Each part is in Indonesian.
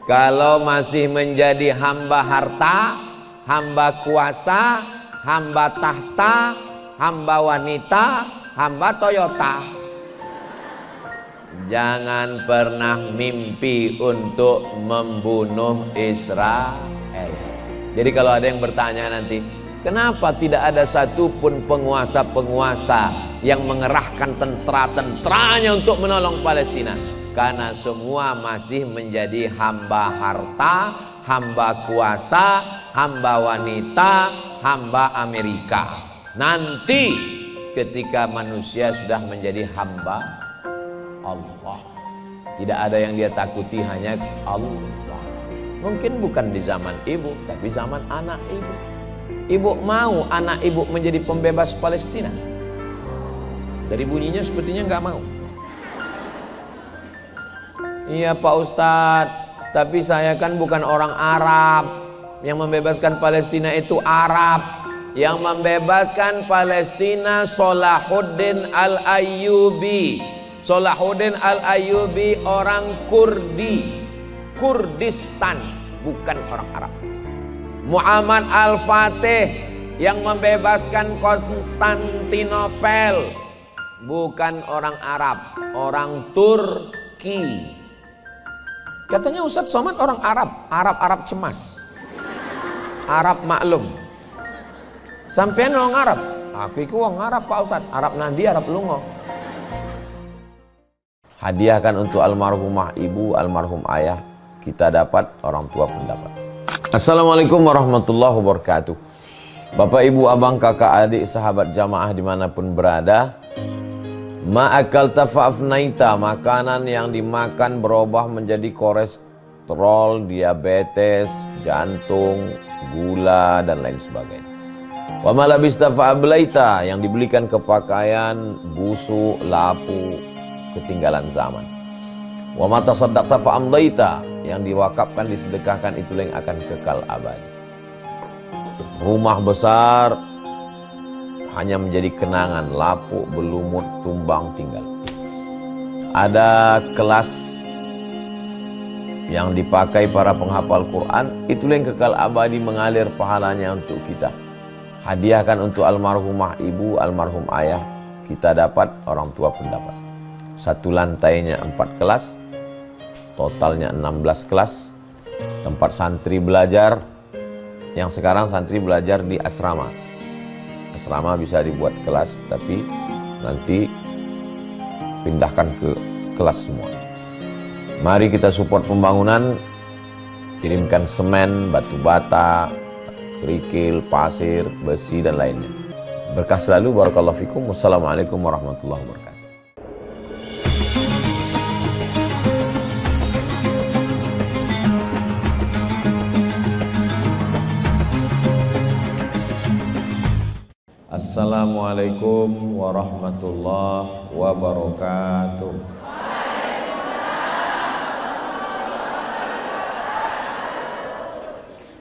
Kalau masih menjadi hamba harta, hamba kuasa, hamba tahta, hamba wanita, hamba Toyota, jangan pernah mimpi untuk membunuh Israel. Jadi kalau ada yang bertanya nanti, kenapa tidak ada satupun penguasa-penguasa yang mengerahkan tentara-tentaranya untuk menolong Palestina? Karena semua masih menjadi hamba harta, hamba kuasa, hamba wanita, hamba Amerika. Nanti ketika manusia sudah menjadi hamba Allah, tidak ada yang dia takuti, hanya Allah. Mungkin bukan di zaman ibu, tapi zaman anak ibu. Ibu mau anak ibu menjadi pembebas Palestina? Dari bunyinya sepertinya nggak mau. Iya Pak Ustadz, tapi saya kan bukan orang Arab. Yang membebaskan Palestina itu Arab. Yang membebaskan Palestina Salahuddin Al-Ayyubi. Salahuddin Al-Ayyubi orang Kurdi, Kurdistan, bukan orang Arab. Muhammad Al-Fatih yang membebaskan Konstantinopel, bukan orang Arab, orang Turki. Katanya Ustadz Somad orang Arab, Arab cemas, Arab maklum. Sampean orang Arab, aku iku orang Arab Pak Ustadz, Arab nandi, Arab lungo. Hadiahkan untuk almarhumah ibu, almarhum ayah, kita dapat, orang tua pun dapat. Assalamualaikum warahmatullahi wabarakatuh. Bapak ibu abang kakak adik sahabat jamaah dimanapun berada, ma'akal tafa'afnaita, makanan yang dimakan berubah menjadi kolesterol, diabetes, jantung, gula dan lain sebagainya. Wa malabista fa'ablaita, yang dibelikan ke pakaian busuk, lapu, ketinggalan zaman. Wa mata saddaqta fa'amdaita, yang diwakafkan, disedekahkan, itulah yang akan kekal abadi. Rumah besar hanya menjadi kenangan, lapuk, berlumut, tumbang, tinggal. Ada kelas yang dipakai para penghafal Quran, itulah yang kekal abadi, mengalir pahalanya untuk kita. Hadiahkan untuk almarhumah ibu, almarhum ayah, kita dapat, orang tua pun dapat. Satu lantainya 4 kelas, totalnya 16 kelas, tempat santri belajar. Yang sekarang santri belajar di asrama. Asrama bisa dibuat kelas, tapi nanti pindahkan ke kelas semua. Mari kita support pembangunan, kirimkan semen, batu bata, kerikil, pasir, besi dan lainnya. Berkah selalu, barakallahu fikum. Wassalamualaikum warahmatullahi wabarakatuh. Assalamualaikum warahmatullahi wabarakatuh.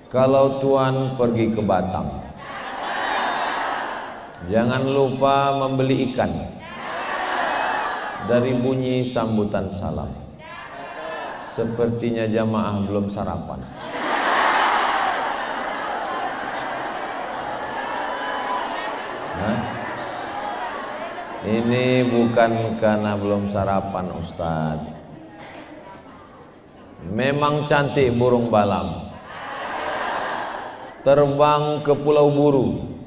Kalau Tuan pergi ke Batam, jangan lupa membeli ikan. Dari bunyi sambutan salam, sepertinya jamaah belum sarapan. Ini bukan karena belum sarapan Ustadz. Memang cantik burung balam, terbang ke Pulau Buru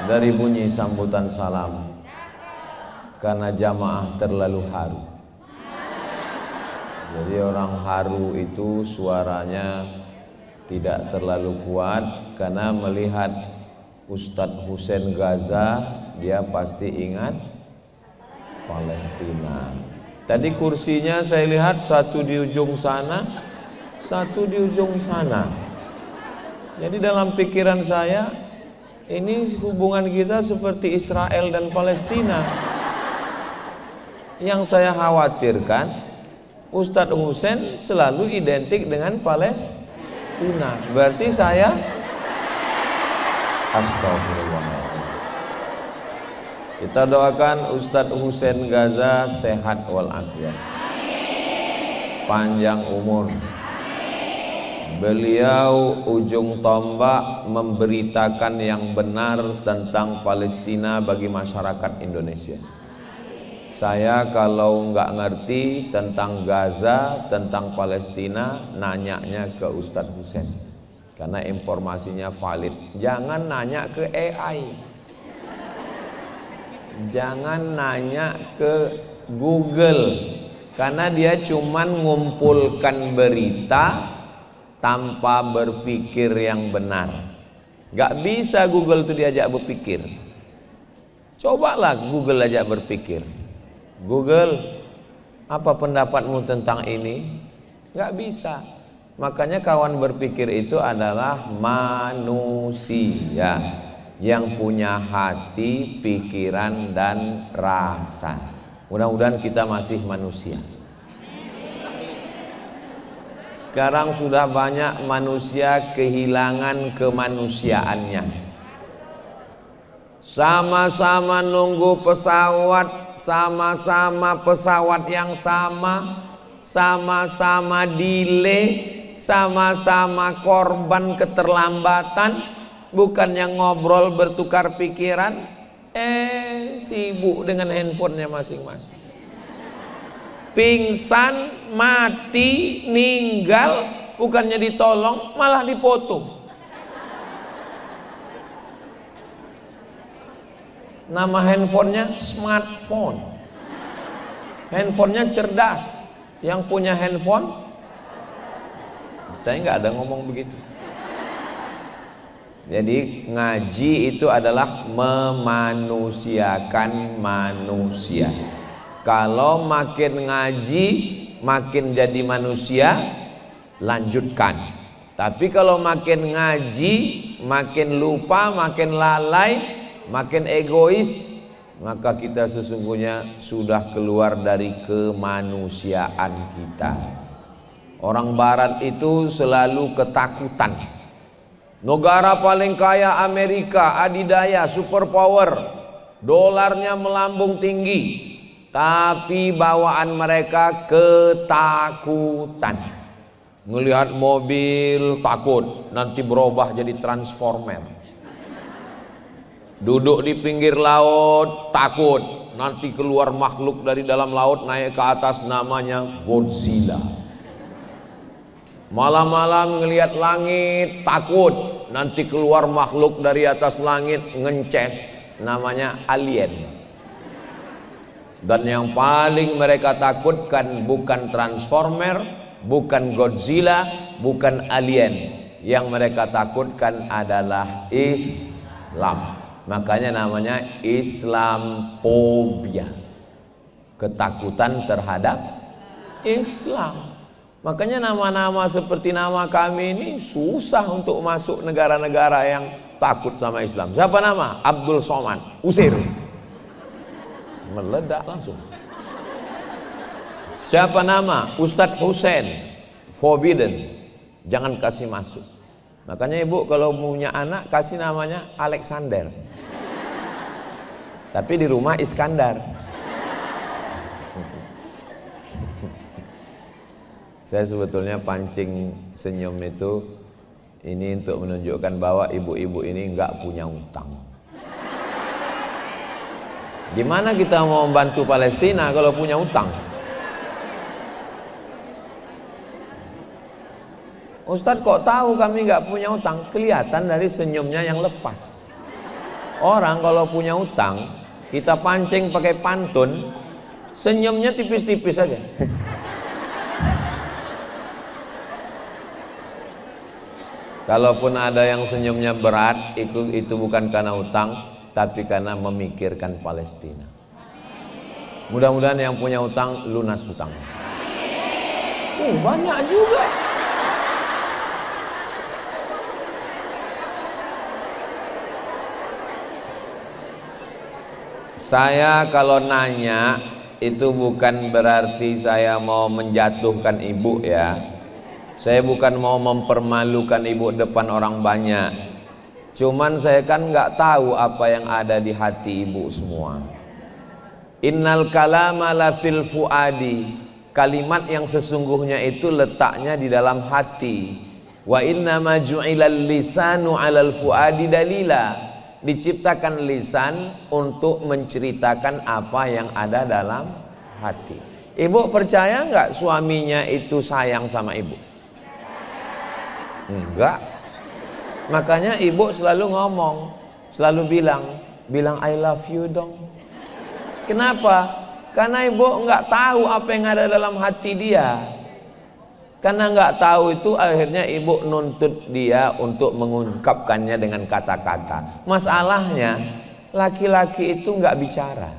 dari bunyi sambutan salam, karena jamaah terlalu haru. Jadi orang haru itu suaranya tidak terlalu kuat, karena melihat Ustadz Hussein Gaza, dia pasti ingat Palestina. Tadi kursinya saya lihat satu di ujung sana, satu di ujung sana. Jadi dalam pikiran saya, ini hubungan kita seperti Israel dan Palestina. Yang saya khawatirkan, Ustadz Hussein selalu identik dengan Palestina. Berarti saya astagfirullahaladzim. Kita doakan Ustadz Hussein Gaza sehat walafiat, panjang umur, Beliau ujung tombak memberitakan yang benar tentang Palestina bagi masyarakat Indonesia. Saya kalau nggak ngerti tentang Gaza, tentang Palestina, nanyanya ke Ustadz Husain karena informasinya valid. Jangan nanya ke AI, jangan nanya ke Google, karena dia cuman ngumpulkan berita tanpa berpikir yang benar. Nggak bisa Google itu diajak berpikir. Cobalah Google ajak berpikir. Google, apa pendapatmu tentang ini? Nggak bisa. Makanya kawan berpikir itu adalah manusia yang punya hati, pikiran, dan rasa. Mudah-mudahan kita masih manusia. Sekarang sudah banyak manusia kehilangan kemanusiaannya. Sama-sama nunggu pesawat, sama-sama pesawat yang sama, sama-sama delay, sama-sama korban keterlambatan. Bukannya ngobrol bertukar pikiran, sibuk dengan handphonenya masing-masing. Pingsan, mati, ninggal, bukannya ditolong malah dipoto. Nama handphonenya smartphone. Handphonenya cerdas. Yang punya handphone, saya nggak ada ngomong begitu. Jadi ngaji itu adalah memanusiakan manusia. Kalau makin ngaji, makin jadi manusia, lanjutkan. Tapi kalau makin ngaji, makin lupa, makin lalai, makin egois, maka kita sesungguhnya sudah keluar dari kemanusiaan kita. Orang barat itu selalu ketakutan. Negara paling kaya Amerika, adidaya, superpower, dolarnya melambung tinggi, tapi bawaan mereka ketakutan. Melihat mobil takut, nanti berubah jadi transformer. Duduk di pinggir laut takut, nanti keluar makhluk dari dalam laut naik ke atas, namanya Godzilla. Malam-malam ngelihat langit takut, nanti keluar makhluk dari atas langit ngences, namanya alien. Dan yang paling mereka takutkan bukan transformer, bukan Godzilla, bukan alien. Yang mereka takutkan adalah Islam. Makanya namanya Islamophobia, ketakutan terhadap Islam. Makanya nama-nama seperti nama kami ini susah untuk masuk negara-negara yang takut sama Islam. Siapa nama? Abdul Somad, usir, meledak langsung. Siapa nama? Ustadz Husain, forbidden, jangan kasih masuk. Makanya ibu kalau punya anak kasih namanya Alexander, tapi di rumah Iskandar. Saya sebetulnya pancing senyum itu ini untuk menunjukkan bahwa ibu-ibu ini nggak punya utang. Gimana kita mau membantu Palestina kalau punya utang? Ustadz kok tahu kami nggak punya utang? Kelihatan dari senyumnya yang lepas. Orang kalau punya utang, kita pancing pakai pantun, senyumnya tipis-tipis aja. Kalaupun ada yang senyumnya berat, itu bukan karena utang, tapi karena memikirkan Palestina. Mudah-mudahan yang punya utang lunas utang. Banyak juga. Saya kalau nanya itu bukan berarti saya mau menjatuhkan ibu ya. Saya bukan mau mempermalukan ibu depan orang banyak. Cuman saya kan nggak tahu apa yang ada di hati ibu semua. Innal kalama la fil fuadi. Kalimat yang sesungguhnya itu letaknya di dalam hati. Wa inna ma ju'ilal lisanu 'alal fuadi dalila. Diciptakan lisan untuk menceritakan apa yang ada dalam hati. Ibu percaya nggak suaminya itu sayang sama ibu? Enggak. Makanya ibu selalu ngomong, selalu bilang I love you dong. Kenapa? Karena ibu nggak tahu apa yang ada dalam hati dia. Karena nggak tahu itu, akhirnya ibu nuntut dia untuk mengungkapkannya dengan kata-kata. Masalahnya laki-laki itu nggak bicara,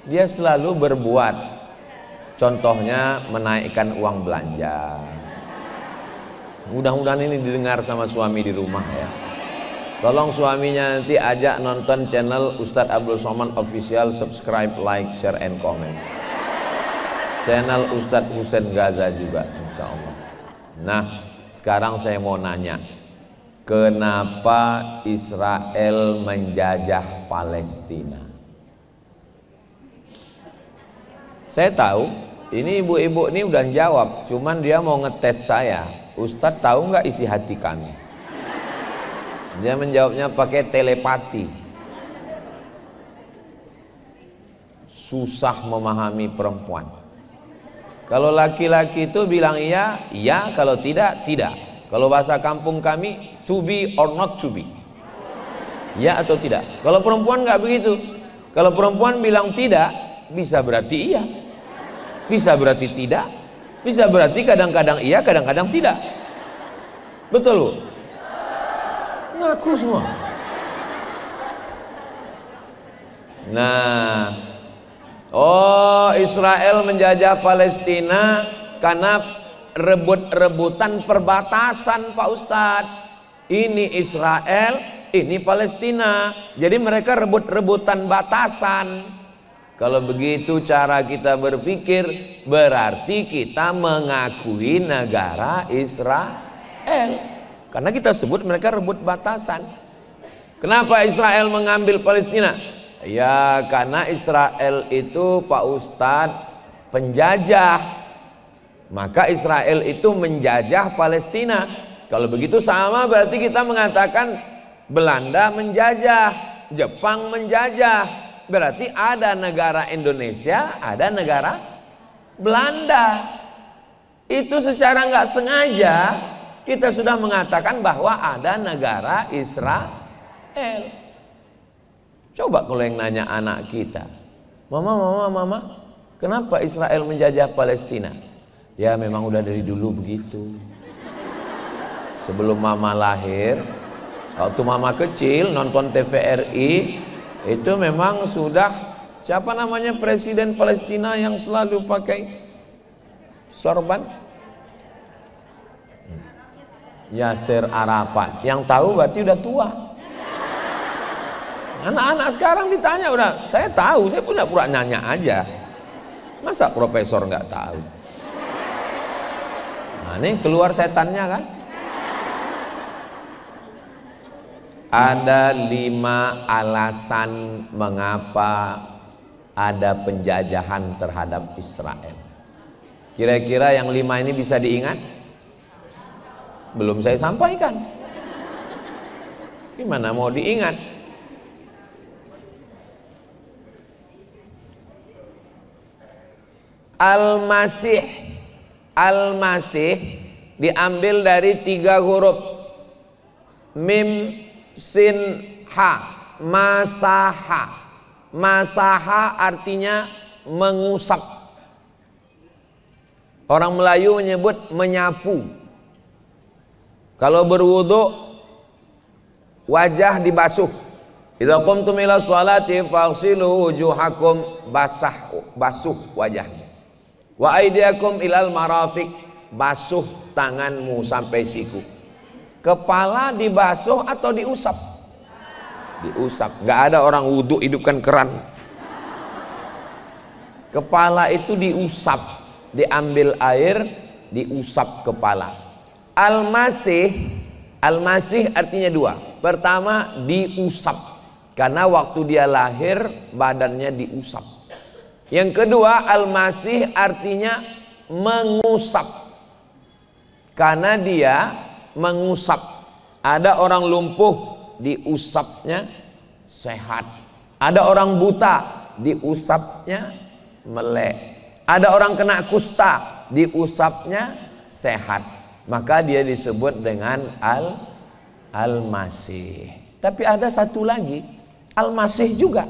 dia selalu berbuat. Contohnya menaikkan uang belanja. Mudah-mudahan ini didengar sama suami di rumah ya. Tolong suaminya nanti ajak nonton channel Ustadz Abdul Somad Official, subscribe, like, share, and comment. Channel Ustadz Husain Gaza juga, insya Allah. Nah, sekarang saya mau nanya, kenapa Israel menjajah Palestina? Saya tahu, ini ibu-ibu ini udah jawab, cuman dia mau ngetes saya. Ustadz tahu nggak isi hati kami? Dia menjawabnya pakai telepati. Susah memahami perempuan. Kalau laki-laki itu bilang iya, iya, kalau tidak, tidak. Kalau bahasa kampung kami, to be or not to be. Ya atau tidak. Kalau perempuan nggak begitu. Kalau perempuan bilang tidak, bisa berarti iya, bisa berarti tidak, bisa berarti kadang-kadang iya, kadang-kadang tidak. Betul Bu? Ngaku semua. Nah, oh, Israel menjajah Palestina karena rebut-rebutan perbatasan Pak Ustadz. Ini Israel, ini Palestina. Jadi mereka rebut-rebutan batasan. Kalau begitu cara kita berpikir, berarti kita mengakui negara Israel. Karena kita sebut mereka rebut batasan. Kenapa Israel mengambil Palestina? Ya karena Israel itu Pak Ustadz penjajah. Maka Israel itu menjajah Palestina. Kalau begitu sama berarti kita mengatakan Belanda menjajah, Jepang menjajah. Berarti ada negara Indonesia, ada negara Belanda. Itu secara nggak sengaja kita sudah mengatakan bahwa ada negara Israel. Coba kalau yang nanya anak kita, mama, kenapa Israel menjajah Palestina? Ya memang udah dari dulu begitu. Sebelum mama lahir, waktu mama kecil nonton TVRI, itu memang sudah, siapa namanya presiden Palestina yang selalu pakai sorban? Yasser Arafat. Yang tahu berarti udah tua. Anak-anak sekarang ditanya udah, saya tahu, saya pura-pura nanya aja. Masa profesor nggak tahu? Nah ini keluar setannya kan? Ada 5 alasan mengapa ada penjajahan terhadap Israel. Kira-kira yang 5 ini bisa diingat? Belum saya sampaikan. Gimana mau diingat? Al-Masih. Al-Masih diambil dari 3 huruf. Mim, sin, ha. Masaha. Masaha artinya mengusap. Orang Melayu menyebut menyapu. Kalau berwudu wajah dibasuh. Idza qumtum ila sholati faghsilu wujuhakum, basuh wajahnya. Wa aydiyakum ilal marafiq, basuh tanganmu sampai siku. Kepala dibasuh atau diusap? Diusap. Nggak ada orang wudu hidupkan keran. Kepala itu diusap, diambil air, diusap kepala. Al-Masih, Al-Masih artinya 2. Pertama diusap, karena waktu dia lahir badannya diusap. Yang kedua Al-Masih artinya mengusap. Karena dia mengusap. Ada orang lumpuh, diusapnya sehat. Ada orang buta, diusapnya melek. Ada orang kena kusta, diusapnya sehat. Maka dia disebut dengan Al-Masih. Tapi ada satu lagi, Al-Masih juga.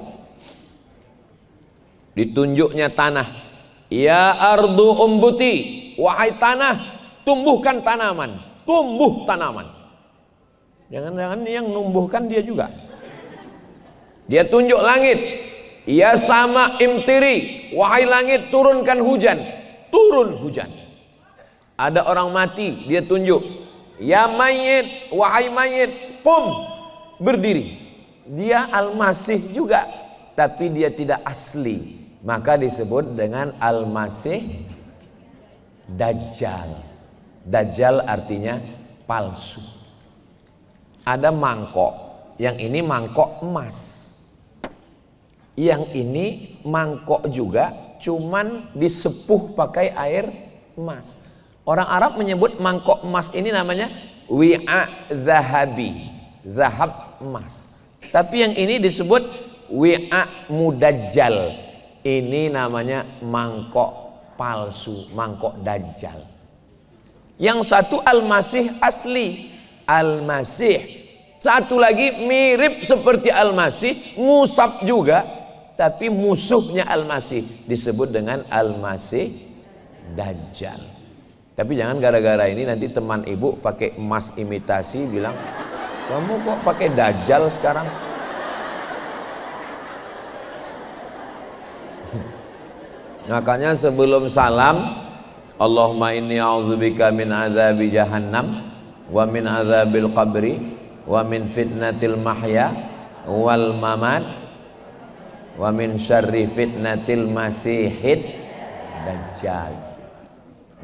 Ditunjuknya tanah. Ya ardu umbuti, wahai tanah, tumbuhkan tanaman. Tumbuh tanaman. Jangan-jangan yang numbuhkan dia juga. Dia tunjuk langit. Ya sama imtiri, wahai langit, turunkan hujan. Turun hujan. Ada orang mati, dia tunjuk. Ya mayit, wahai mayit, qum, berdiri. Dia Al-Masih juga, tapi dia tidak asli. Maka disebut dengan Al-Masih Dajjal. Dajjal artinya palsu. Ada mangkok, yang ini mangkok emas. Yang ini mangkok juga, cuman disepuh pakai air emas. Orang Arab menyebut mangkok emas ini namanya wi'a zahabi, zahab emas. Tapi yang ini disebut wi'a mudajjal. Ini namanya mangkok palsu, mangkok dajjal. Yang satu Al-Masih asli, Al-Masih. Satu lagi mirip seperti Al-Masih, ngusap juga, tapi musuhnya Al-Masih, disebut dengan Al-Masih Dajjal. Tapi jangan gara-gara ini nanti teman ibu pakai emas imitasi bilang, kamu kok pakai Dajjal sekarang? Makanya sebelum salam, Allahumma inni a'udzubika min azabi jahannam wa min azabil qabri wa min fitnatil mahya wal mamat wa min syarri fitnatil masihid dajjal.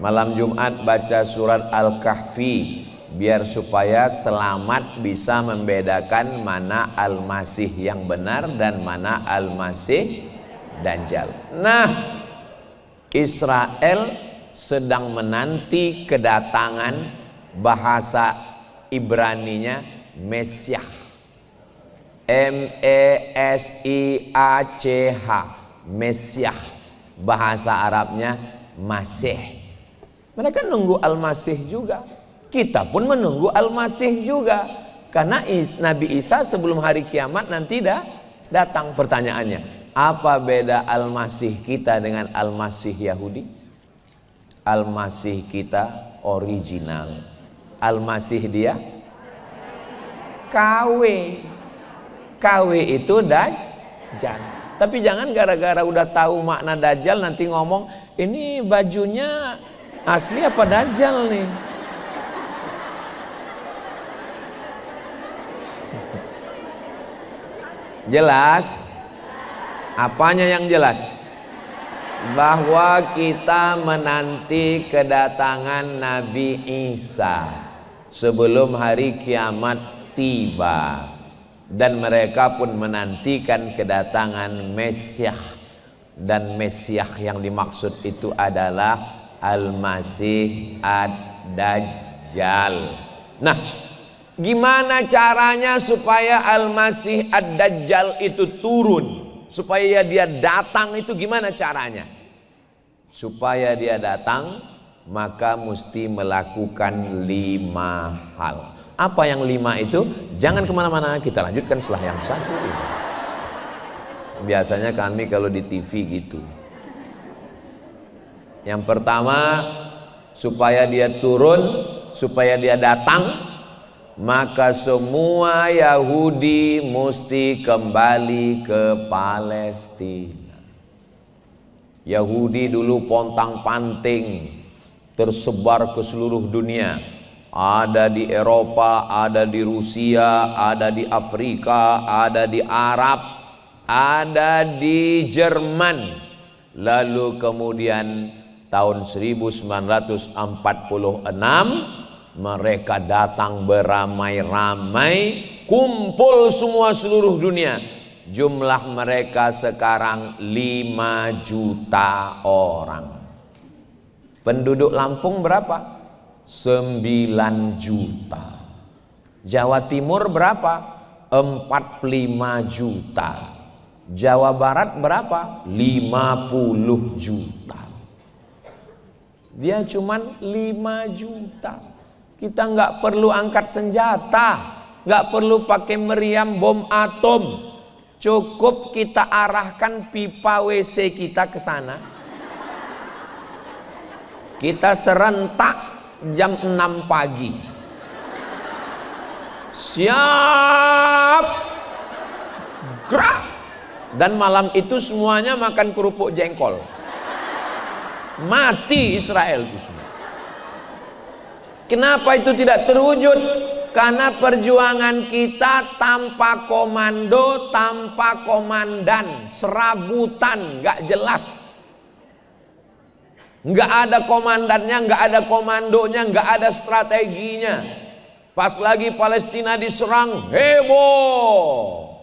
Malam Jumat baca surat Al-Kahfi biar supaya selamat bisa membedakan mana Al-Masih yang benar dan mana Al-Masih Dajjal. Nah, Israel sedang menanti kedatangan bahasa Ibraninya Mesiah, M-E-S-I-A-C-H, Mesiah. Bahasa Arabnya Masih. Mereka nunggu Al-Masih juga. Kita pun menunggu Al-Masih juga. Karena Nabi Isa sebelum hari kiamat nanti datang. Pertanyaannya, apa beda Al-Masih kita dengan Al-Masih Yahudi? Al-Masih kita original. Al-Masih dia KW. KW itu Dajjal. Tapi jangan gara-gara udah tahu makna Dajjal nanti ngomong, ini bajunya asli apa Dajjal nih? Jelas? Apanya yang jelas? Bahwa kita menanti kedatangan Nabi Isa sebelum hari kiamat tiba, dan mereka pun menantikan kedatangan Mesiah, dan Mesiah yang dimaksud itu adalah Al-Masih Ad-Dajjal. Nah, gimana caranya supaya Al-Masih Ad-Dajjal itu turun? Supaya dia datang itu gimana caranya? Supaya dia datang, maka mesti melakukan 5 hal. Apa yang 5 itu? Jangan kemana-mana, kita lanjutkan setelah yang satu ini. Biasanya kami kalau di TV gitu. Yang pertama, supaya dia turun, supaya dia datang, maka semua Yahudi mesti kembali ke Palestina. Yahudi dulu pontang-panting tersebar ke seluruh dunia. Ada di Eropa, ada di Rusia, ada di Afrika, ada di Arab, ada di Jerman. Lalu kemudian tahun 1946 mereka datang beramai-ramai, kumpul semua seluruh dunia. Jumlah mereka sekarang 5 juta orang. Penduduk Lampung berapa? 9 juta. Jawa Timur berapa? 45 juta. Jawa Barat berapa? 50 juta. Dia cuman 5 juta. Kita nggak perlu angkat senjata, nggak perlu pakai meriam bom atom. Cukup kita arahkan pipa WC kita ke sana. Kita serentak jam 6 pagi. Siap. Gerak. Dan malam itu semuanya makan kerupuk jengkol. Mati Israel itu semua. Kenapa itu tidak terwujud? Karena perjuangan kita tanpa komando, tanpa komandan, serabutan, nggak jelas. Nggak ada komandannya, nggak ada komandonya, nggak ada strateginya. Pas lagi Palestina diserang, heboh.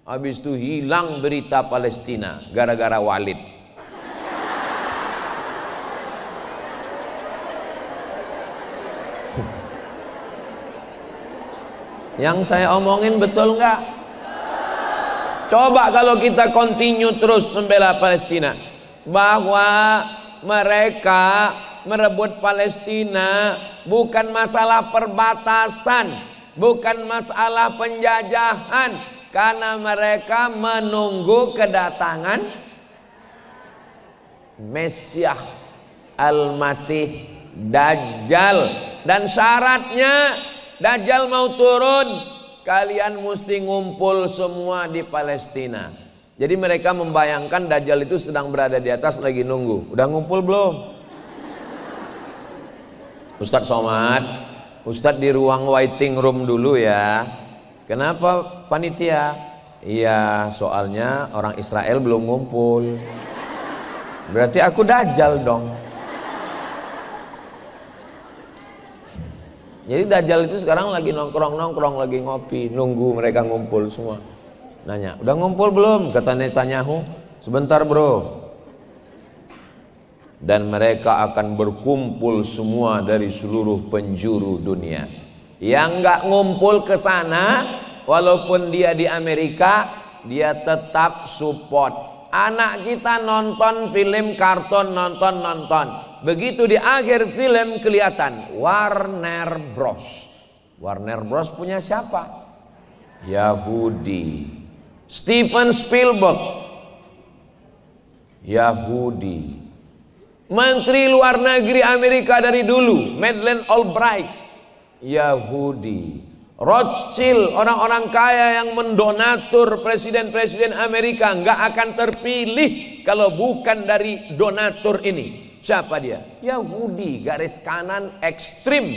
Habis itu hilang berita Palestina gara-gara Walid. Yang saya omongin betul nggak? Coba kalau kita continue terus membela Palestina, bahwa mereka merebut Palestina bukan masalah perbatasan, bukan masalah penjajahan, karena mereka menunggu kedatangan Mesias Al-Masih Dajjal. Dan syaratnya Dajjal mau turun, kalian mesti ngumpul semua di Palestina. Jadi mereka membayangkan Dajjal itu sedang berada di atas lagi nunggu. Udah ngumpul belum? Ustadz Somad, Ustadz di ruang waiting room dulu ya. Kenapa panitia? Iya, soalnya orang Israel belum ngumpul. Berarti aku Dajjal dong. Jadi Dajjal itu sekarang lagi nongkrong-nongkrong, lagi ngopi, nunggu mereka ngumpul semua. Nanya, udah ngumpul belum? Kata Netanyahu, sebentar bro. Dan mereka akan berkumpul semua dari seluruh penjuru dunia. Yang nggak ngumpul ke sana, walaupun dia di Amerika, dia tetap support. Anak kita nonton film kartun, nonton. Begitu di akhir film kelihatan Warner Bros. Warner Bros punya siapa? Yahudi. Steven Spielberg, Yahudi. Menteri Luar Negeri Amerika dari dulu, Madeleine Albright, Yahudi. Rothschild, orang-orang kaya yang mendonatur presiden-presiden Amerika, nggak akan terpilih kalau bukan dari donatur ini. Siapa dia? Yahudi, garis kanan ekstrim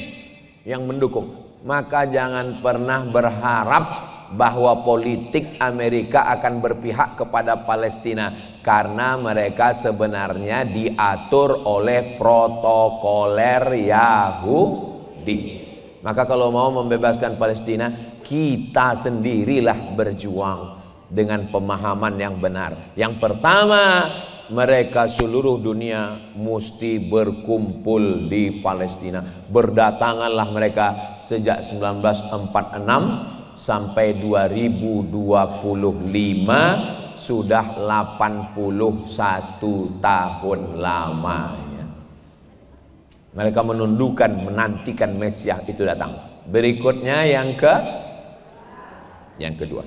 yang mendukung. Maka jangan pernah berharap bahwa politik Amerika akan berpihak kepada Palestina, karena mereka sebenarnya diatur oleh protokoler Yahudi. Maka kalau mau membebaskan Palestina, kita sendirilah berjuang dengan pemahaman yang benar. Yang pertama, mereka seluruh dunia mesti berkumpul di Palestina. Berdatanganlah mereka sejak 1946 sampai 2025, sudah 81 tahun lamanya. Mereka menantikan Mesias itu datang. Berikutnya yang kedua.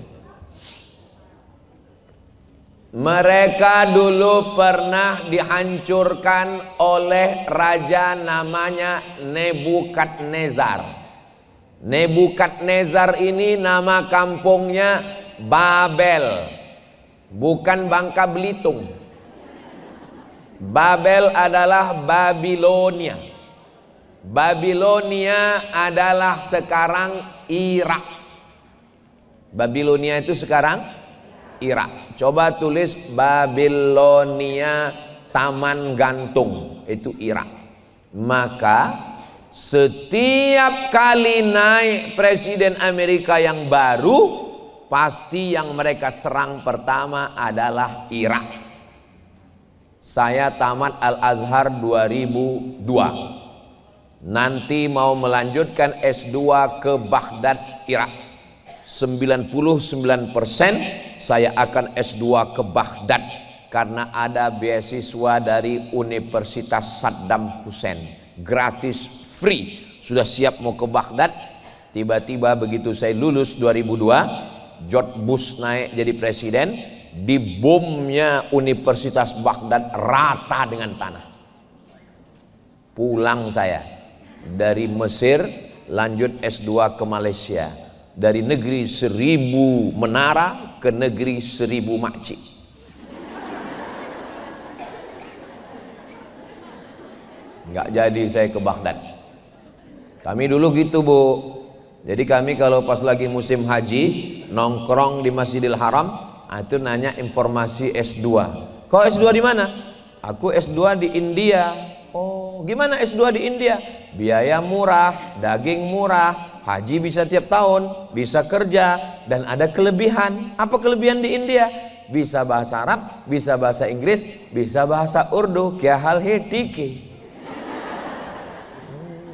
Mereka dulu pernah dihancurkan oleh raja namanya Nebukadnezar. Nebukadnezar ini nama kampungnya Babel, bukan Bangka Belitung. Babel adalah Babilonia. Babilonia adalah sekarang Irak. Babilonia itu sekarang Irak. Coba tulis Babilonia Taman Gantung, itu Irak. Maka setiap kali naik presiden Amerika yang baru, pasti yang mereka serang pertama adalah Irak. Saya tamat Al-Azhar 2002. nanti mau melanjutkan S2 ke Baghdad, Irak. 99% saya akan S2 ke Baghdad karena ada beasiswa dari Universitas Saddam Hussein, gratis, free. Sudah siap mau ke Baghdad. Tiba-tiba begitu saya lulus 2002, George Bush naik jadi presiden, dibomnya Universitas Baghdad rata dengan tanah. Pulang saya dari Mesir, lanjut S2 ke Malaysia, dari negeri 1000 menara ke negeri 1000 makcik. Nggak jadi saya ke Baghdad. Kami dulu gitu, Bu. Jadi kami kalau pas lagi musim haji nongkrong di Masjidil Haram, itu nanya informasi S2. Kau S2 di mana? Aku S2 di India. Oh, gimana S2 di India? Biaya murah, daging murah, haji bisa tiap tahun, bisa kerja, dan ada kelebihan. Apa kelebihan di India? Bisa bahasa Arab, bisa bahasa Inggris, bisa bahasa Urdu. Kya hal hai tiki.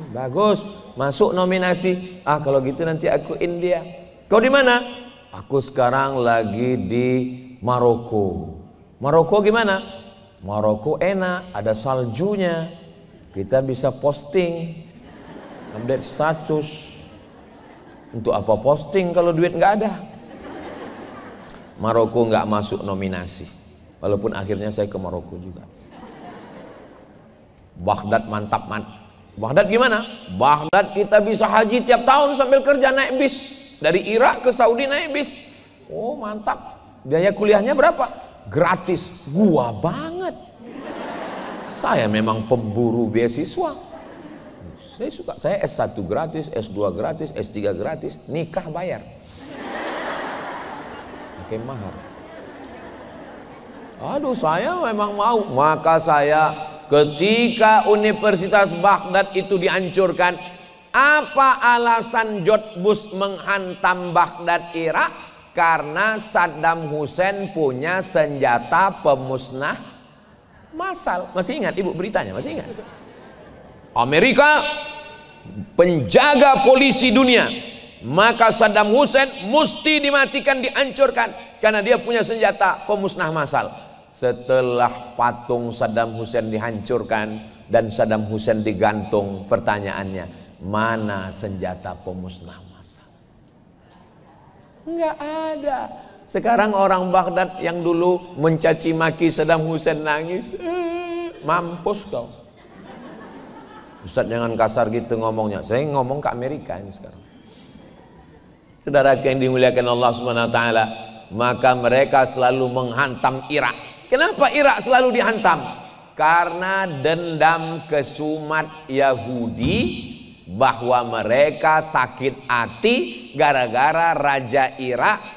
Bagus, masuk nominasi. Ah, kalau gitu nanti aku India. Kau di mana? Aku sekarang lagi di Maroko. Maroko gimana? Maroko enak, ada saljunya. Kita bisa posting, update status. Untuk apa posting kalau duit nggak ada? Maroko nggak masuk nominasi. Walaupun akhirnya saya ke Maroko juga. Baghdad mantap, Baghdad gimana? Baghdad kita bisa haji tiap tahun sambil kerja naik bis. Dari Irak ke Saudi naik bis. Oh mantap. Biaya kuliahnya berapa? Gratis. Gua banget. Saya memang pemburu beasiswa. Saya suka. Saya S1 gratis, S2 gratis, S3 gratis. Nikah bayar. Pakai mahar. Aduh, saya memang mau. Maka saya ketika Universitas Baghdad itu dihancurkan, apa alasan George Bush menghantam Baghdad, Irak? Karena Saddam Hussein punya senjata pemusnah massal. Masih ingat ibu beritanya? Masih ingat? Amerika penjaga polisi dunia, maka Saddam Hussein mesti dimatikan, dihancurkan karena dia punya senjata pemusnah massal. Setelah patung Saddam Hussein dihancurkan dan Saddam Hussein digantung, pertanyaannya, mana senjata pemusnah massal? Enggak ada. Sekarang orang Baghdad yang dulu mencaci maki Saddam Hussein nangis, mampus kau. Ustaz jangan kasar gitu ngomongnya. Saya ngomong ke Amerika ini sekarang. Saudara yang dimuliakan Allah Subhanahu wa taala, maka mereka selalu menghantam Irak. Kenapa Irak selalu dihantam? Karena dendam kesumat Yahudi bahwa mereka sakit hati gara-gara Raja Irak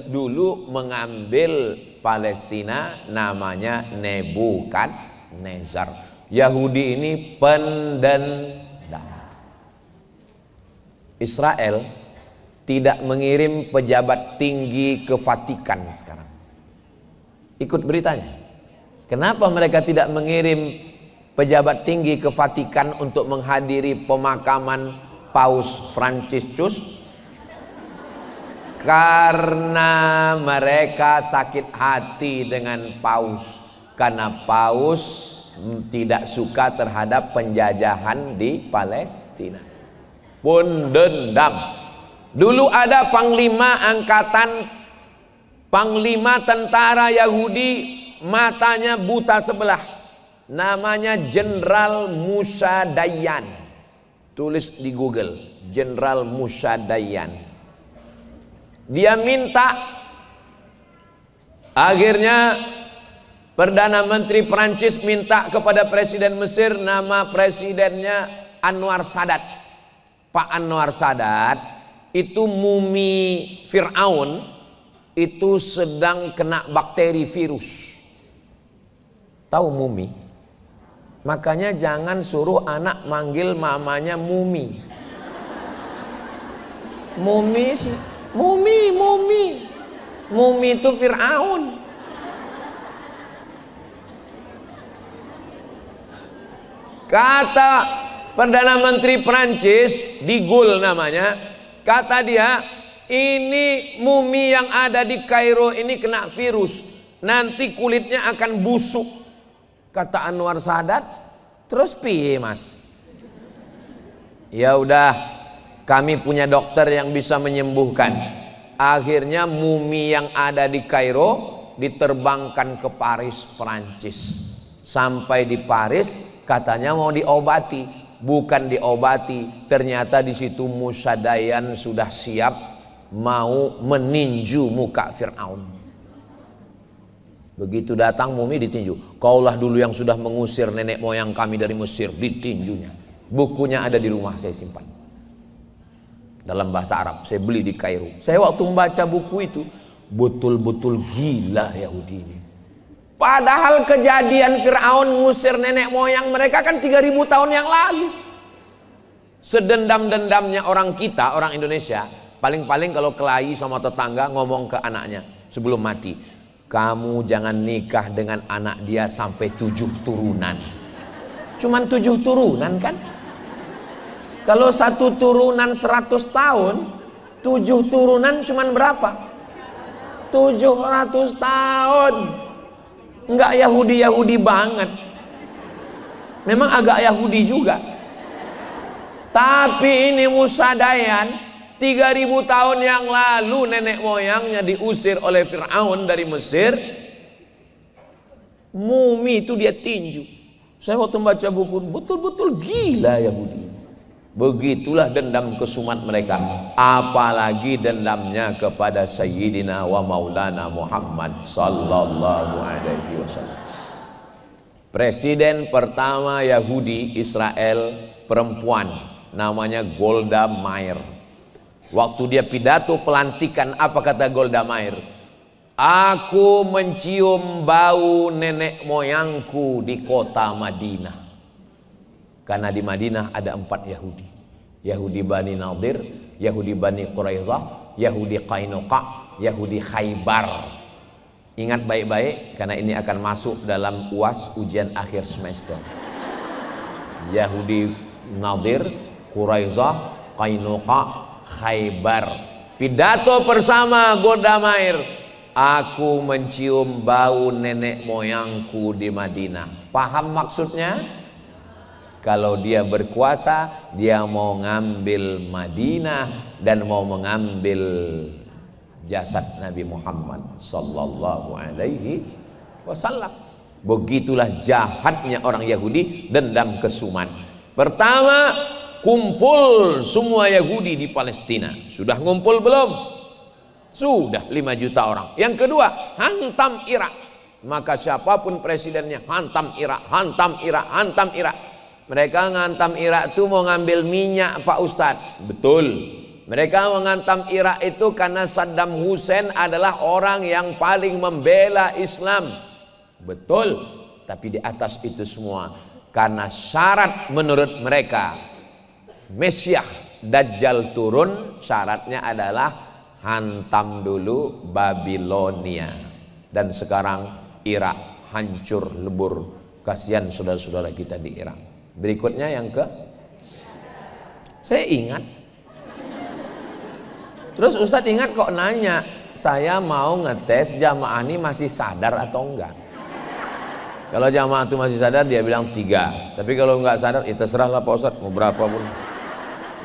dulu mengambil Palestina, namanya Nebukadnezar. Yahudi ini pendendam. Israel tidak mengirim pejabat tinggi ke Vatikan sekarang. Ikut beritanya. Kenapa mereka tidak mengirim pejabat tinggi ke Vatikan untuk menghadiri pemakaman Paus Fransiskus? Karena mereka sakit hati dengan Paus. Karena Paus tidak suka terhadap penjajahan di Palestina. Pun dendam. Dulu ada panglima angkatan, panglima tentara Yahudi, matanya buta sebelah. Namanya Jenderal Musa Dayan. Tulis di Google, Jenderal Musa Dayan. Dia minta, akhirnya Perdana Menteri Prancis minta kepada Presiden Mesir, nama presidennya Anwar Sadat. Pak Anwar Sadat itu mumi Fir'aun itu sedang kena bakteri virus. Tahu mumi? Makanya jangan suruh anak manggil mamanya mumi. Mumi itu Fir'aun. Kata Perdana Menteri Prancis, De Gaulle namanya, kata dia, ini mumi yang ada di Kairo ini kena virus, nanti kulitnya akan busuk. Kata Anwar Sadat, terus piye mas? Ya udah, kami punya dokter yang bisa menyembuhkan. Akhirnya mumi yang ada di Kairo diterbangkan ke Paris, Prancis. Sampai di Paris, katanya mau diobati. Bukan diobati, ternyata di situ Musa Dayan sudah siap mau meninju muka Fir'aun. Begitu datang mumi ditinju. Kaulah dulu yang sudah mengusir nenek moyang kami dari Mesir, ditinjunya. Bukunya ada di rumah, saya simpan dalam bahasa Arab, saya beli di Kairo. Saya waktu membaca buku itu betul-betul gila Yahudi ini. Padahal kejadian Fir'aun ngusir nenek moyang mereka kan 3000 tahun yang lalu. Sedendam-dendamnya orang kita, orang Indonesia, paling-paling kalau kelahi sama tetangga ngomong ke anaknya sebelum mati, kamu jangan nikah dengan anak dia sampai 7 turunan. Cuman 7 turunan kan? Kalau 1 turunan 100 tahun, 7 turunan cuman berapa? 700 tahun. Enggak Yahudi-Yahudi banget. Memang agak Yahudi juga. Tapi ini Musa Dayan 3000 tahun yang lalu nenek moyangnya diusir oleh Fir'aun dari Mesir. Mumi itu dia tinju. Saya waktu membaca buku, betul-betul gila Yahudi. Begitulah dendam kesumat mereka. Apalagi dendamnya kepada Sayyidina wa Maulana Muhammad sallallahu alaihi wasallam. Presiden pertama Yahudi Israel perempuan, namanya Golda Meir. Waktu dia pidato pelantikan, apa kata Golda Meir? Aku mencium bau nenek moyangku di kota Madinah. Karena di Madinah ada 4 Yahudi. Yahudi Bani Nadir, Yahudi Bani Quraizah, Yahudi Qainuqa, Yahudi Khaybar. Ingat baik-baik karena ini akan masuk dalam UAS, ujian akhir semester. Yahudi Nadir, Quraizah, Qainuqa, Khaybar. Pidato bersama Golda Meir. Aku mencium bau nenek moyangku di Madinah. Paham maksudnya? Kalau dia berkuasa, dia mau ngambil Madinah dan mau mengambil jasad Nabi Muhammad sallallahu alaihi wasallam. Begitulah jahatnya orang Yahudi, dendam kesumat. Pertama, kumpul semua Yahudi di Palestina. Sudah ngumpul belum? Sudah 5 juta orang. Yang kedua, hantam Irak. Maka siapapun presidennya, hantam Irak, hantam Irak, hantam Irak. Mereka ngantam Irak itu mau ngambil minyak Pak Ustadz. Betul. Mereka mengantam Irak itu karena Saddam Hussein adalah orang yang paling membela Islam. Betul. Tapi di atas itu semua, karena syarat menurut mereka Mesiah Dajjal turun, syaratnya adalah hantam dulu Babilonia. Dan sekarang Irak hancur lebur. Kasihan saudara-saudara kita di Irak. Berikutnya yang saya ingat. Terus Ustadz ingat kok nanya, saya mau ngetes jamaah ini masih sadar atau enggak. Kalau jamaah itu masih sadar, dia bilang 3. Tapi kalau enggak sadar, ya terserahlah Pak Ustadz, mau berapa pun.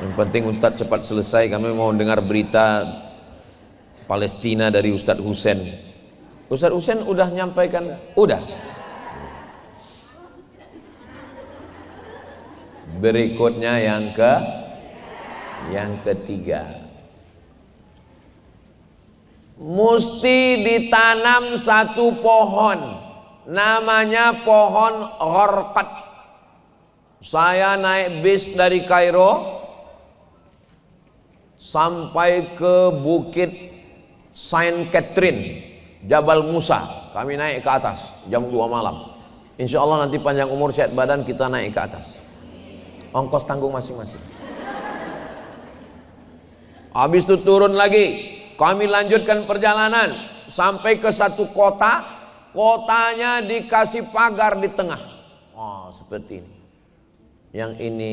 Yang penting Ustadz cepat selesai, kami mau dengar berita Palestina dari Ustadz Husain. Ustadz Husain udah nyampaikan? Udah. Berikutnya yang ketiga, mesti ditanam satu pohon, namanya pohon horkat. Saya naik bis dari Kairo sampai ke Bukit Saint Catherine, Jabal Musa. Kami naik ke atas jam 2 malam. Insya Allah nanti panjang umur sehat badan kita naik ke atas. Ongkos tanggung masing-masing. Habis itu turun lagi, kami lanjutkan perjalanan sampai ke satu kota. Kotanya dikasih pagar di tengah. Oh, seperti ini. Yang ini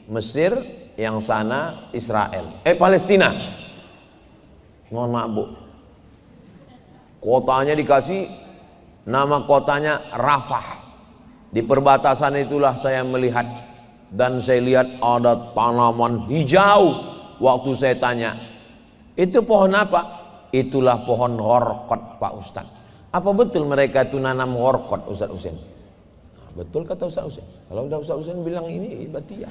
Mesir, yang sana Israel. Palestina. Mohon maaf Bu, kotanya dikasih nama kotanya Rafah. Di perbatasan itulah saya melihat, dan saya lihat ada tanaman hijau. Waktu saya tanya, itu pohon apa? Itulah pohon horkot Pak Ustadz. Apa betul mereka itu nanam horkot Ustadz Husain? Nah, betul kata Ustadz Husain. Kalau udah Ustadz Husain bilang ini berarti ya.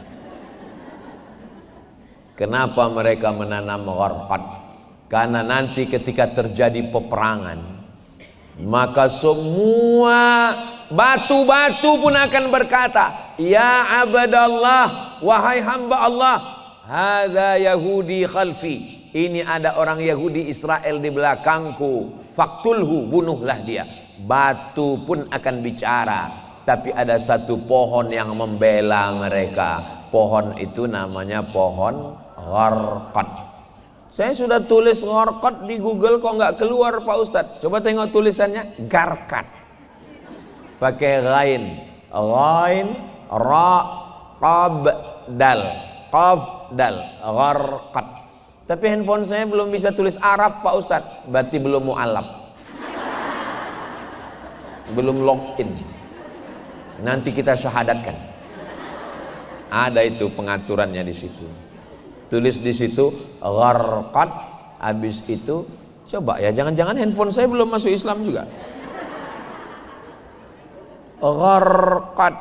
Kenapa mereka menanam horkot? Karena nanti ketika terjadi peperangan, maka semua batu-batu pun akan berkata, ya abadallah, wahai hamba Allah, hadza Yahudi khalfi, ini ada orang Yahudi Israel di belakangku, faktulhu, bunuhlah dia. Batu pun akan bicara, tapi ada satu pohon yang membela mereka. Pohon itu namanya pohon gharqad. Saya sudah tulis gharqad di Google kok nggak keluar Pak Ustadz. Coba tengok tulisannya, garkat. Pakai ghain, ra, qab, dal, qaf, dal, gharqad. Tapi handphone saya belum bisa tulis Arab Pak Ustadz. Berarti belum mu'alaf, belum login. Nanti kita syahadatkan. Ada itu pengaturannya di situ. Tulis di situ gharqad. Habis itu coba ya, jangan-jangan handphone saya belum masuk Islam juga. Gharqad,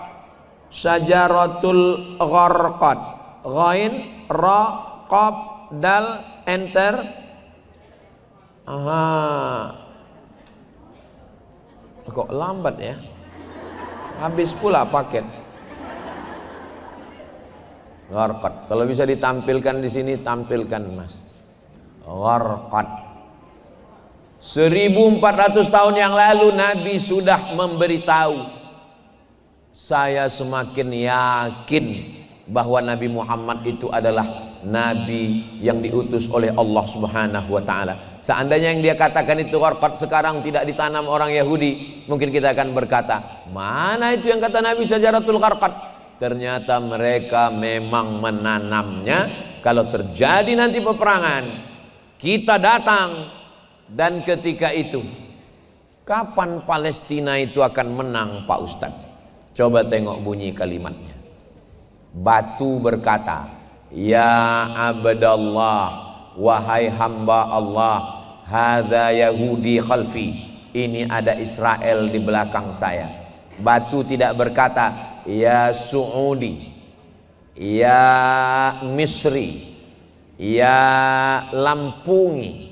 syajaratul gharqad, ghain, ra, qaf, dal, enter. Aha, kok lambat ya, habis pula paket. Gharqad, kalau bisa ditampilkan di sini, tampilkan Mas. Gharqad. 1400 tahun yang lalu Nabi sudah memberitahu. Saya semakin yakin bahwa Nabi Muhammad itu adalah Nabi yang diutus oleh Allah Subhanahu wa ta'ala. Seandainya yang dia katakan itu gharqad sekarang tidak ditanam orang Yahudi, mungkin kita akan berkata, mana itu yang kata Nabi syajaratul gharqad? Ternyata mereka memang menanamnya. Kalau terjadi nanti peperangan, kita datang, dan ketika itu kapan Palestina itu akan menang Pak Ustadz? Coba tengok bunyi kalimatnya. Batu berkata, ya abdallah, wahai hamba Allah, hadza Yahudi khalfi, ini ada Israel di belakang saya. Batu tidak berkata, ya Saudi, ya Misri, ya Lampungi,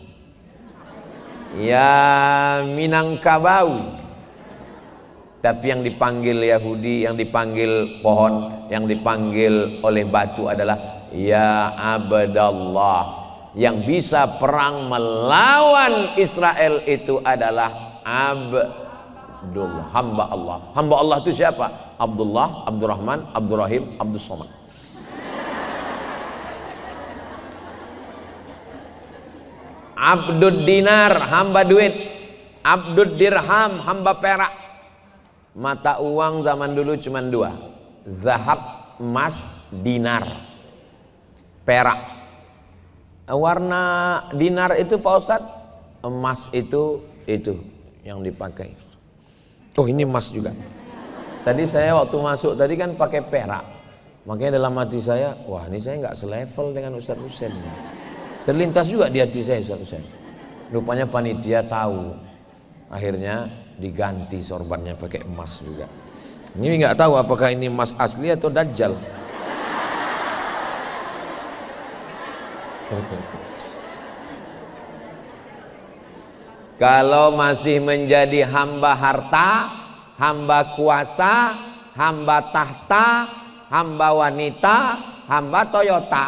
ya Minangkabawi. Tapi yang dipanggil Yahudi, yang dipanggil pohon, yang dipanggil oleh batu adalah ya abdallah. Yang bisa perang melawan Israel itu adalah Abdullah, hamba Allah. Hamba Allah itu siapa? Abdullah, Abdurrahman, Abdurrahim, Abdus Somad. Abdud dinar, hamba duit. Abdud dirham, hamba perak. Mata uang zaman dulu cuma dua, zahab, emas, dinar, perak. Warna dinar itu Pak Ustadz, emas itu yang dipakai. Oh ini emas juga. Tadi saya waktu masuk tadi kan pakai perak, makanya dalam hati saya, wah ini saya nggak selevel dengan Ustadz Husain. Terlintas juga di hati saya Ustadz Husain. Rupanya panitia tahu, akhirnya diganti sorbannya pakai emas juga. Ini nggak tahu apakah ini emas asli atau dajjal. Kalau masih menjadi hamba harta, hamba kuasa, hamba tahta, hamba wanita, hamba Toyota,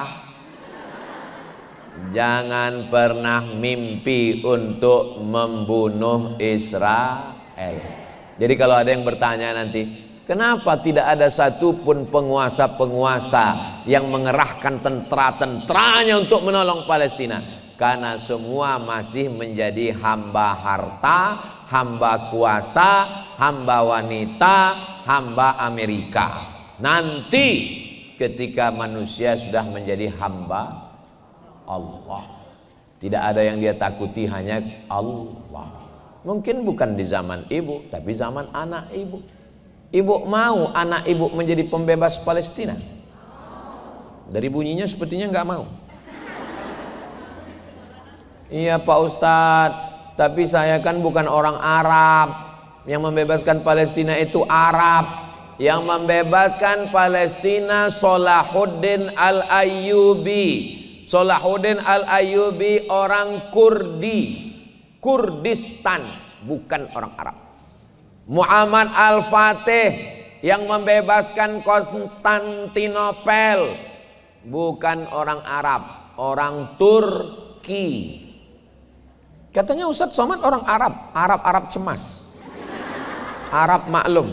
jangan pernah mimpi untuk membunuh Israel. Jadi kalau ada yang bertanya nanti, kenapa tidak ada satupun penguasa-penguasa yang mengerahkan tentara-tentaranya untuk menolong Palestina? Karena semua masih menjadi hamba harta, hamba kuasa, hamba wanita, hamba Amerika. Nanti ketika manusia sudah menjadi hamba Allah. Tidak ada yang dia takuti, hanya Allah. Mungkin bukan di zaman ibu, tapi zaman anak ibu. Ibu mau anak ibu menjadi pembebas Palestina? Dari bunyinya sepertinya nggak mau. Iya Pak Ustadz, tapi saya kan bukan orang Arab. Yang membebaskan Palestina itu Arab. Yang membebaskan Palestina Salahuddin Al-Ayyubi. Salahuddin Al-Ayyubi orang Kurdi, Kurdistan, bukan orang Arab. Muhammad Al-Fatih yang membebaskan Konstantinopel, bukan orang Arab, orang Turki. Katanya Ustadz Somad orang Arab, Arab cemas, Arab maklum.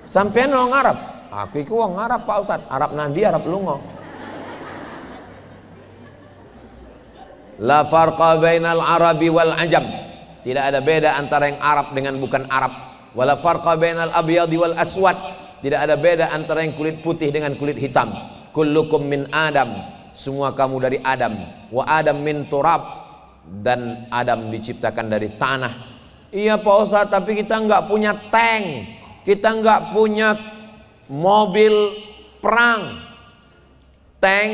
Sampean orang Arab, aku iku orang Arab Pak Ustadz, Arab nandi, Arab lungo. La farqa bainal arabi wal ajam. Tidak ada beda antara yang Arab dengan bukan Arab. Wala farqa bainal abyadi wal aswad. Tidak ada beda antara yang kulit putih dengan kulit hitam. Kullukum min Adam. Semua kamu dari Adam. Wa Adam min turab. Dan Adam diciptakan dari tanah. Iya Pak Ustadz, tapi kita nggak punya tank. Kita nggak punya mobil perang. Tank,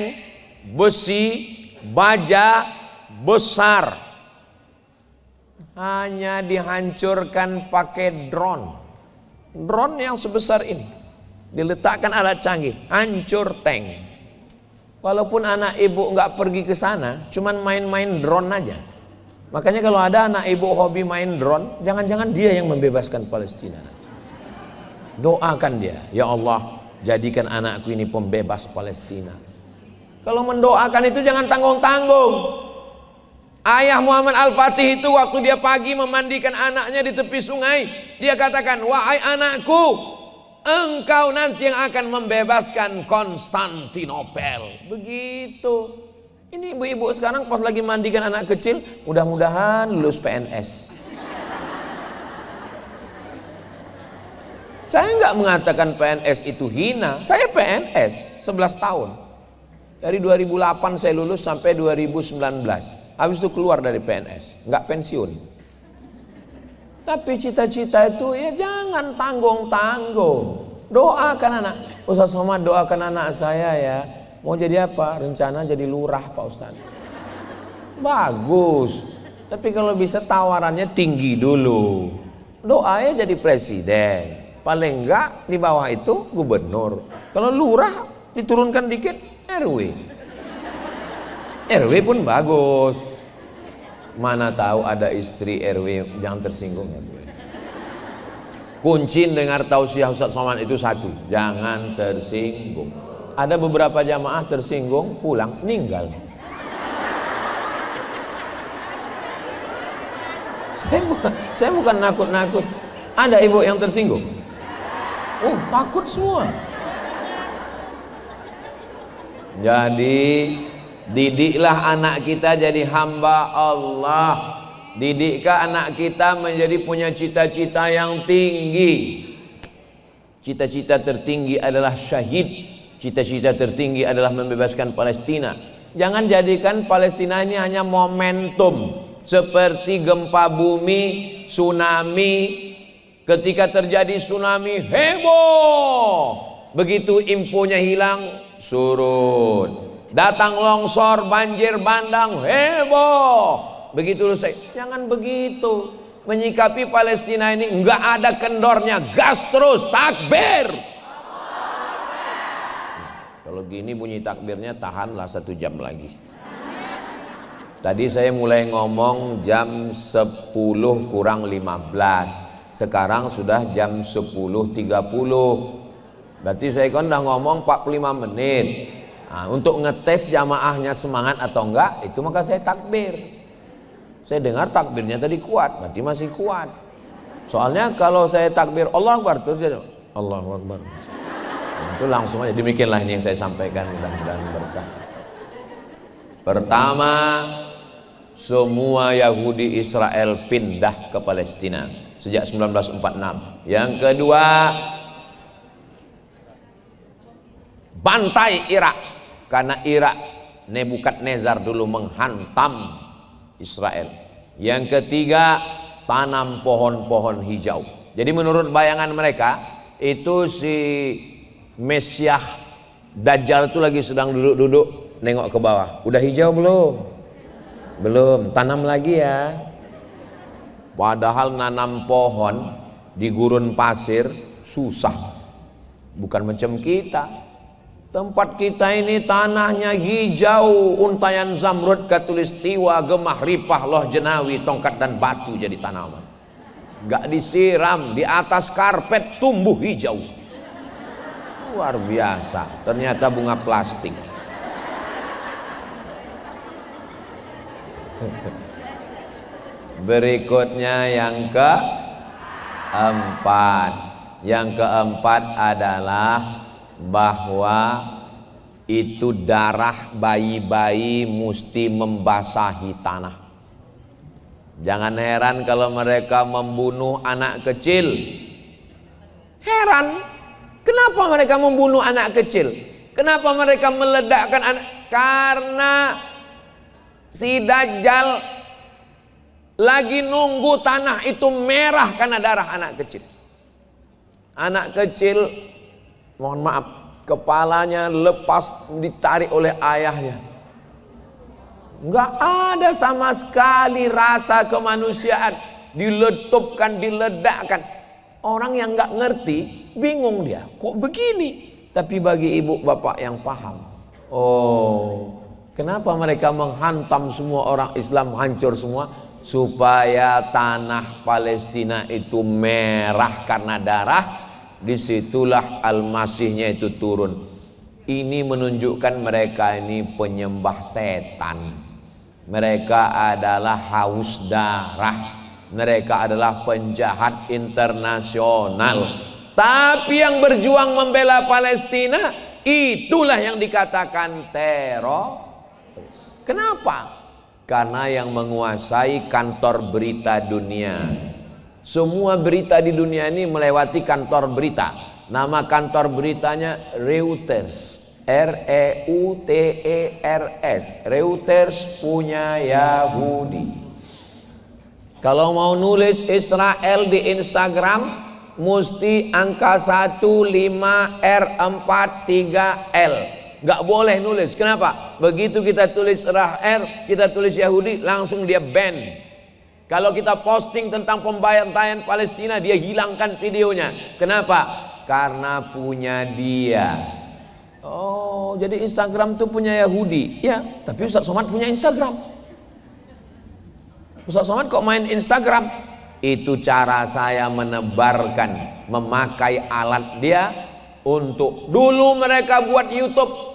besi, baja besar, hanya dihancurkan pakai drone. Drone yang sebesar ini diletakkan alat canggih, hancur tank. Walaupun anak ibu nggak pergi ke sana, cuman main-main drone aja. Makanya kalau ada anak ibu hobi main drone, jangan-jangan dia yang membebaskan Palestina. Doakan dia, ya Allah, jadikan anakku ini pembebas Palestina. Kalau mendoakan itu jangan tanggung-tanggung. Ayah Muhammad Al-Fatih itu waktu dia pagi memandikan anaknya di tepi sungai, dia katakan, wahai anakku, engkau nanti yang akan membebaskan Konstantinopel. Begitu. Ini ibu-ibu sekarang pas lagi mandikan anak kecil, mudah-mudahan lulus PNS. Saya nggak mengatakan PNS itu hina. Saya PNS 11 tahun. Dari 2008 saya lulus sampai 2019. Habis itu keluar dari PNS, nggak pensiun. Tapi cita-cita itu ya jangan tanggung-tanggung. Doakan anak. Ustaz Somad doakan anak saya ya. Mau jadi apa? Rencana jadi lurah Pak Ustaz. Bagus. Tapi kalau bisa tawarannya tinggi dulu. Doanya jadi presiden. Paling enggak di bawah itu gubernur. Kalau lurah diturunkan dikit RW. RW pun bagus. Mana tahu ada istri RW, jangan tersinggung ya Bu. Kunci dengar tausiah Ustaz Somad itu satu, jangan tersinggung. Ada beberapa jamaah tersinggung, pulang meninggal. Saya bukan nakut-nakut. Ada ibu yang tersinggung. Oh, takut semua. Jadi didiklah anak kita jadi hamba Allah. Didikkah anak kita menjadi punya cita-cita yang tinggi. Cita-cita tertinggi adalah syahid. Cita-cita tertinggi adalah membebaskan Palestina. Jangan jadikan Palestina ini hanya momentum seperti gempa bumi, tsunami. Ketika terjadi tsunami, heboh. Begitu infonya hilang, surut. Datang longsor, banjir bandang, heboh. Begitu selesai. Jangan begitu. Menyikapi Palestina ini enggak ada kendornya, gas terus, takbir. Kalau gini bunyi takbirnya tahanlah 1 jam lagi. Tadi saya mulai ngomong jam 10 kurang 15. Sekarang sudah jam 10.30. Berarti saya kan udah ngomong 45 menit. Nah, untuk ngetes jamaahnya semangat atau enggak, itu maka saya takbir. Saya dengar takbirnya tadi kuat, berarti masih kuat. Soalnya kalau saya takbir Allahu Akbar terus jadi Allahu Akbar. Itu langsung aja. Demikianlah ini yang saya sampaikan, mudah-mudahan berkah. Pertama, semua Yahudi Israel pindah ke Palestina sejak 1946. Yang kedua, bantai Irak, karena Irak Nebukadnezar dulu menghantam Israel. Yang ketiga, tanam pohon-pohon hijau. Jadi menurut bayangan mereka itu si Mesias Dajjal itu lagi sedang duduk-duduk nengok ke bawah. Udah hijau belum? Belum, tanam lagi ya. Padahal nanam pohon di gurun pasir susah. Bukan macam kita. Tempat kita ini tanahnya hijau, untayan zamrud, katulistiwa, gemah, ripah, loh jenawi, tongkat dan batu jadi tanaman. Gak disiram, di atas karpet tumbuh hijau. Luar biasa, ternyata bunga plastik. Berikutnya yang keempat. Yang keempat adalah bahwa itu darah bayi-bayi mesti membasahi tanah. Jangan heran kalau mereka membunuh anak kecil. Heran, kenapa mereka membunuh anak kecil? Kenapa mereka meledakkan anak? Karena si Dajjal lagi nunggu tanah itu merah karena darah anak kecil. Anak kecil, mohon maaf, kepalanya lepas ditarik oleh ayahnya. Enggak ada sama sekali rasa kemanusiaan, diletupkan, diledakkan. Orang yang enggak ngerti, bingung dia, kok begini? Tapi bagi ibu bapak yang paham, oh, kenapa mereka menghantam semua orang Islam, hancur semua? Supaya tanah Palestina itu merah karena darah. Disitulah Al-Masihnya itu turun. Ini menunjukkan mereka ini penyembah setan. Mereka adalah haus darah. Mereka adalah penjahat internasional. Tapi yang berjuang membela Palestina, itulah yang dikatakan teroris. Kenapa? Karena yang menguasai kantor berita dunia. Semua berita di dunia ini melewati kantor berita. Nama kantor beritanya Reuters. R-E-U-T-E-R-S. Reuters punya Yahudi. Kalau mau nulis Israel di Instagram, mesti angka 15R43L. Gak boleh nulis. Kenapa? Begitu kita tulis Israel, kita tulis Yahudi, langsung dia ban. Kalau kita posting tentang pembantaian Palestina, dia hilangkan videonya. Kenapa? Karena punya dia. Oh, jadi Instagram itu punya Yahudi. Ya, tapi Ustaz Somad punya Instagram. Ustaz Somad kok main Instagram? Itu cara saya menebarkan, memakai alat dia untuk dulu mereka buat YouTube.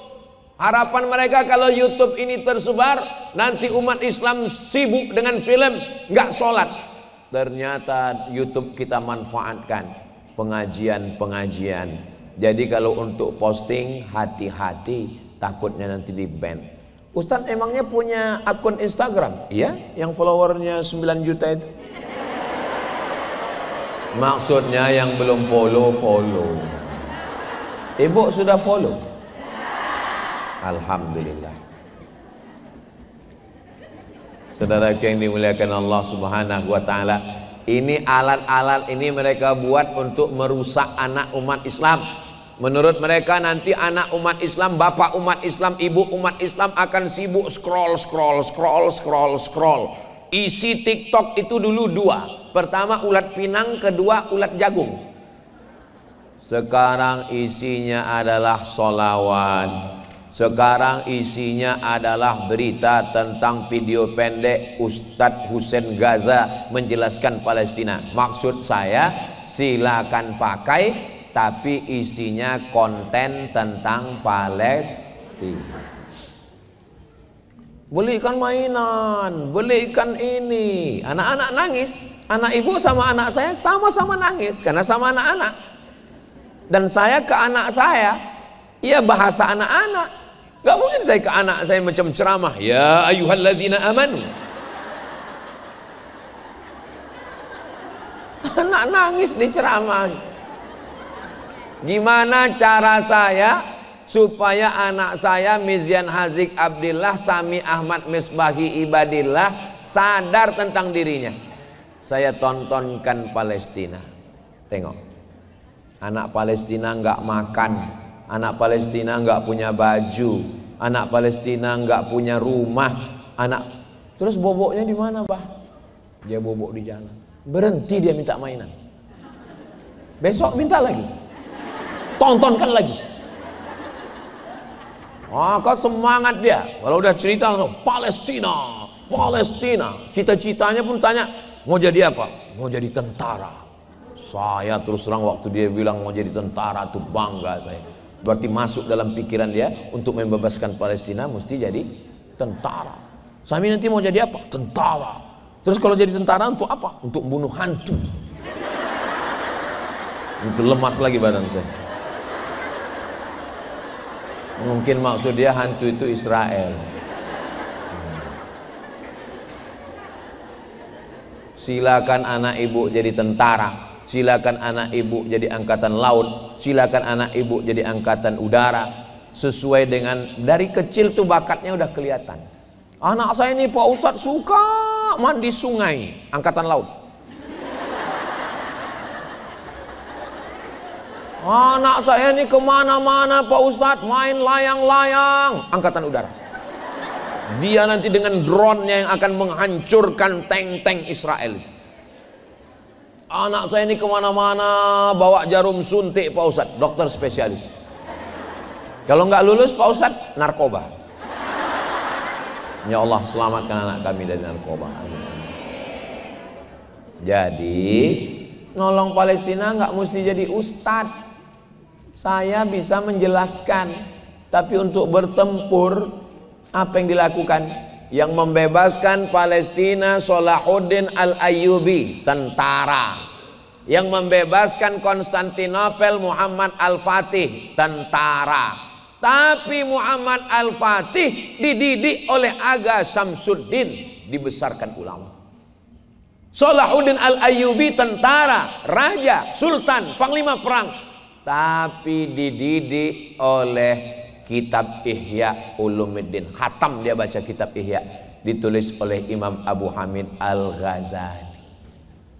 Harapan mereka kalau YouTube ini tersebar, nanti umat Islam sibuk dengan film, nggak sholat. Ternyata YouTube kita manfaatkan pengajian-pengajian. Jadi kalau untuk posting, hati-hati, takutnya nanti di-ban. Ustadz emangnya punya akun Instagram? Iya, yang followernya 9 juta itu. Maksudnya yang belum follow. Ibu sudah follow? Alhamdulillah. Saudara yang dimuliakan Allah Subhanahu wa taala, ini alat-alat ini mereka buat untuk merusak anak umat Islam. Menurut mereka nanti anak umat Islam, bapak umat Islam, ibu umat Islam akan sibuk scroll. Isi TikTok itu dulu dua. Pertama ulat pinang, kedua ulat jagung. Sekarang isinya adalah sholawat. Sekarang isinya adalah berita tentang video pendek Ustadz Husain Gaza menjelaskan Palestina. Maksud saya, silakan pakai, tapi isinya konten tentang Palestina. Belikan mainan, belikan ini. Anak-anak nangis. Anak ibu sama anak saya sama-sama nangis karena sama anak-anak. Dan saya ke anak saya, ya bahasa anak-anak. Gak mungkin saya ke anak saya macam ceramah, ya ayyuhalladzina amanu. Anak nangis di ceramah. Gimana cara saya supaya anak saya Mizyan Hazik Abdillah Sami Ahmad Misbahi Ibadillah sadar tentang dirinya. Saya tontonkan Palestina. Tengok, anak Palestina nggak makan, anak Palestina nggak punya baju, anak Palestina nggak punya rumah, terus boboknya di mana, bah? Dia bobok di jalan. Berhenti dia minta mainan. Besok minta lagi. Tontonkan lagi. Maka semangat dia. Kalau udah cerita Palestina, Palestina, cita-citanya pun tanya, mau jadi apa? Mau jadi tentara. Saya terus terang waktu dia bilang mau jadi tentara tuh bangga saya. Berarti masuk dalam pikiran dia untuk membebaskan Palestina mesti jadi tentara. Sami nanti mau jadi apa? Tentara. Terus kalau jadi tentara untuk apa? Untuk membunuh hantu. Itu lemas lagi badan saya. Mungkin maksud dia hantu itu Israel. Silakan anak ibu jadi tentara, silakan anak ibu jadi angkatan laut, silakan anak ibu jadi angkatan udara. Sesuai dengan dari kecil tuh bakatnya udah kelihatan. Anak saya ini Pak Ustadz suka mandi sungai, angkatan laut. Anak saya ini kemana-mana Pak Ustadz main layang-layang, angkatan udara. Dia nanti dengan drone-nya yang akan menghancurkan tank-tank Israel itu. Anak saya ini kemana-mana bawa jarum suntik Pak Ustadz, dokter spesialis. Kalau nggak lulus Pak Ustadz, narkoba. Ya Allah, selamatkan anak kami dari narkoba. Jadi nolong Palestina nggak mesti jadi ustadz. Saya bisa menjelaskan, tapi untuk bertempur apa yang dilakukan? Yang membebaskan Palestina Salahuddin Al-Ayyubi, tentara. Yang membebaskan Konstantinopel Muhammad Al-Fatih, tentara. Tapi Muhammad Al-Fatih dididik oleh Aga Samsuddin, dibesarkan ulama. Salahuddin Al-Ayyubi tentara, raja, sultan, panglima perang, tapi dididik oleh kitab Ihya Ulumuddin. Khatam dia baca kitab Ihya, ditulis oleh Imam Abu Hamid Al-Ghazali.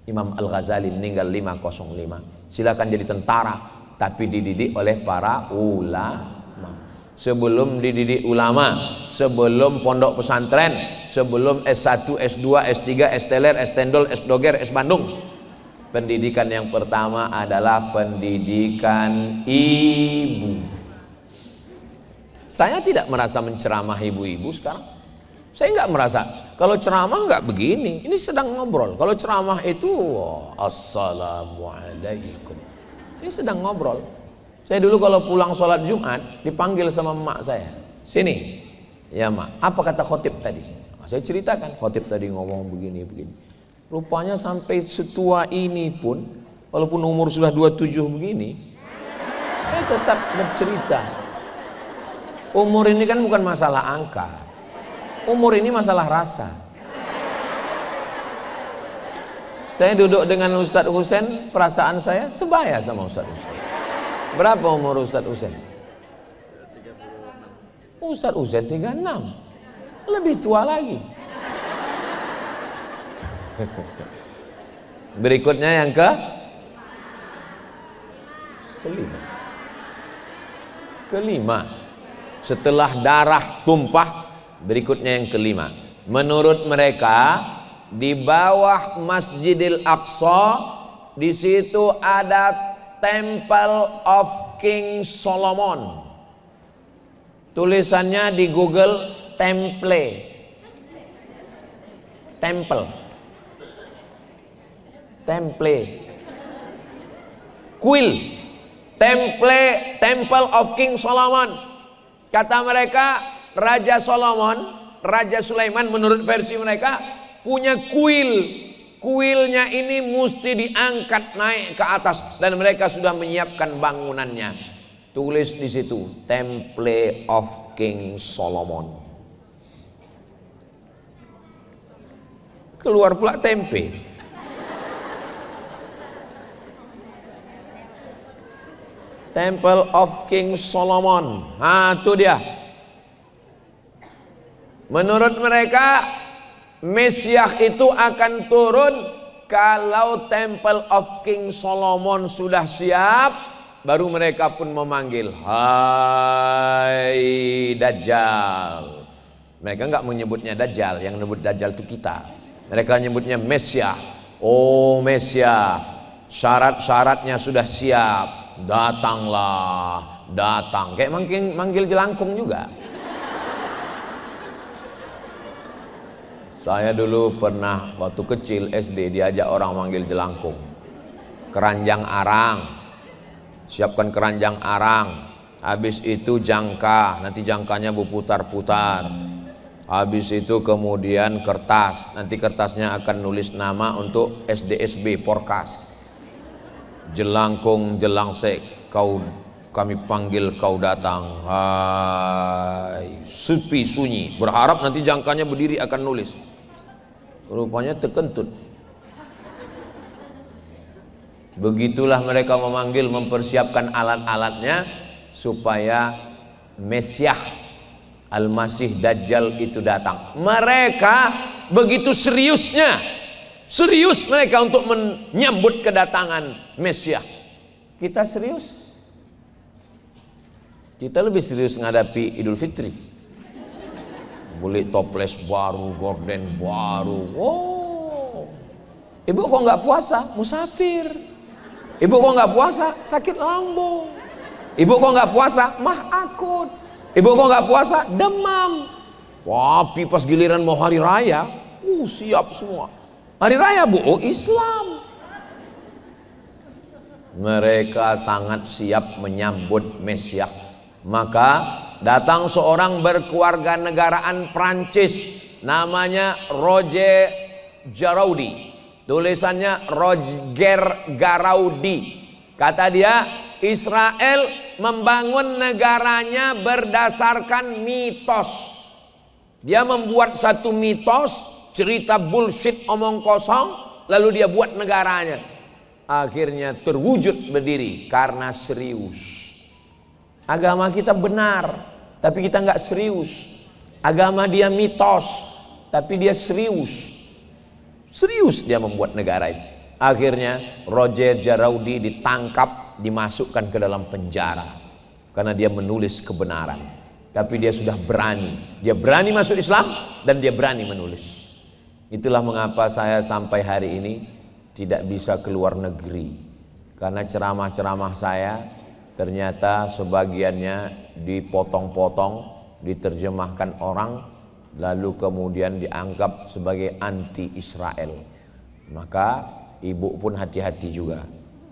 Imam Al-Ghazali meninggal 505. Silakan jadi tentara, tapi dididik oleh para ulama. Sebelum dididik ulama, sebelum pondok pesantren, sebelum S1, S2, S3, S teler, S tendol, S doger, S Bandung, pendidikan yang pertama adalah pendidikan ibu. Saya tidak merasa menceramah ibu-ibu sekarang. Saya nggak merasa. Kalau ceramah nggak begini. Ini sedang ngobrol. Kalau ceramah itu assalamualaikum. Ini sedang ngobrol. Saya dulu kalau pulang sholat Jumat dipanggil sama emak saya. Sini. Ya mak, apa kata khotib tadi? Saya ceritakan khotib tadi ngomong begini. Rupanya sampai setua ini pun, walaupun umur sudah 27 begini, saya tetap bercerita. Umur ini kan bukan masalah angka. Umur ini masalah rasa. Saya duduk dengan Ustadz Husain, perasaan saya sebaya sama Ustadz Husain. Berapa umur Ustadz Husain? Ustadz Husain 36. Lebih tua lagi. Berikutnya yang kelima. Setelah darah tumpah, berikutnya yang kelima. Menurut mereka di bawah Masjidil Aqsa di situ ada Temple of King Solomon. Tulisannya di Google Temple. Kuil. Temple of King Solomon. Kata mereka Raja Solomon, Raja Sulaiman menurut versi mereka punya kuil. Kuilnya ini mesti diangkat naik ke atas dan mereka sudah menyiapkan bangunannya. Tulis di situ Temple of King Solomon. Keluar pula tempe. Temple of King Solomon. Nah, itu dia. Menurut mereka, Mesias itu akan turun kalau Temple of King Solomon sudah siap, baru mereka pun memanggil, hai Dajjal. Mereka nggak menyebutnya Dajjal, yang menyebut Dajjal itu kita. Mereka menyebutnya Mesias. Oh Mesias, syarat-syaratnya sudah siap, datanglah, datang. Kayak manggil jelangkung juga. Saya dulu pernah waktu kecil SD diajak orang manggil jelangkung. Keranjang arang, siapkan keranjang arang. Habis itu jangka, nanti jangkanya berputar-putar. Habis itu kemudian kertas, nanti kertasnya akan nulis nama untuk SDSB Porkas. Jelangkung jelangsek, kami panggil kau datang. Hai, sepi sunyi, berharap nanti jangkanya berdiri akan nulis. Rupanya terkentut. Begitulah mereka memanggil, mempersiapkan alat-alatnya supaya Mesias Al-Masih Dajjal itu datang. Mereka begitu seriusnya, serius mereka untuk menyambut kedatangan Mesias. Kita serius. Kita lebih serius menghadapi Idul Fitri. Beli toples baru, gorden baru. Wow. Ibu kok nggak puasa? Musafir. Ibu kok nggak puasa? Sakit lambung. Ibu kok nggak puasa? Mah akut. Ibu kok nggak puasa? Demam. Wah, pas giliran mau hari raya, siap semua. Hari raya bu, oh Islam. Mereka sangat siap menyambut Mesias. Maka datang seorang berkeluarga negaraan Prancis, namanya Roger Garaudi. Tulisannya Roger Garaudi. Kata dia, Israel membangun negaranya berdasarkan mitos. Dia membuat satu mitos, cerita bullshit, omong kosong, lalu dia buat negaranya. Akhirnya terwujud berdiri karena serius. Agama kita benar, tapi kita nggak serius. Agama dia mitos, tapi dia serius. Serius dia membuat negara ini. Akhirnya Roger Garaudi ditangkap, dimasukkan ke dalam penjara karena dia menulis kebenaran. Tapi dia sudah berani. Dia berani masuk Islam dan dia berani menulis. Itulah mengapa saya sampai hari ini tidak bisa keluar negeri. Karena ceramah-ceramah saya ternyata sebagiannya dipotong-potong, diterjemahkan orang, lalu kemudian dianggap sebagai anti-Israel. Maka ibu pun hati-hati juga.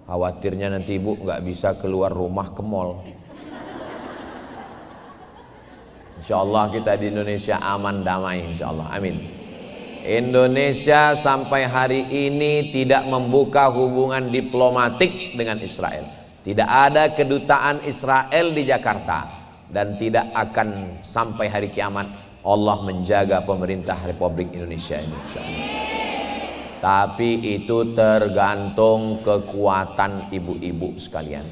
Khawatirnya nanti ibu nggak bisa keluar rumah ke mall. Insya Allah kita di Indonesia aman damai, insya Allah, amin. Indonesia sampai hari ini tidak membuka hubungan diplomatik dengan Israel. Tidak ada kedutaan Israel di Jakarta dan tidak akan sampai hari kiamat. Allah menjaga pemerintah Republik Indonesia ini, insyaallah. Tapi itu tergantung kekuatan ibu-ibu sekalian.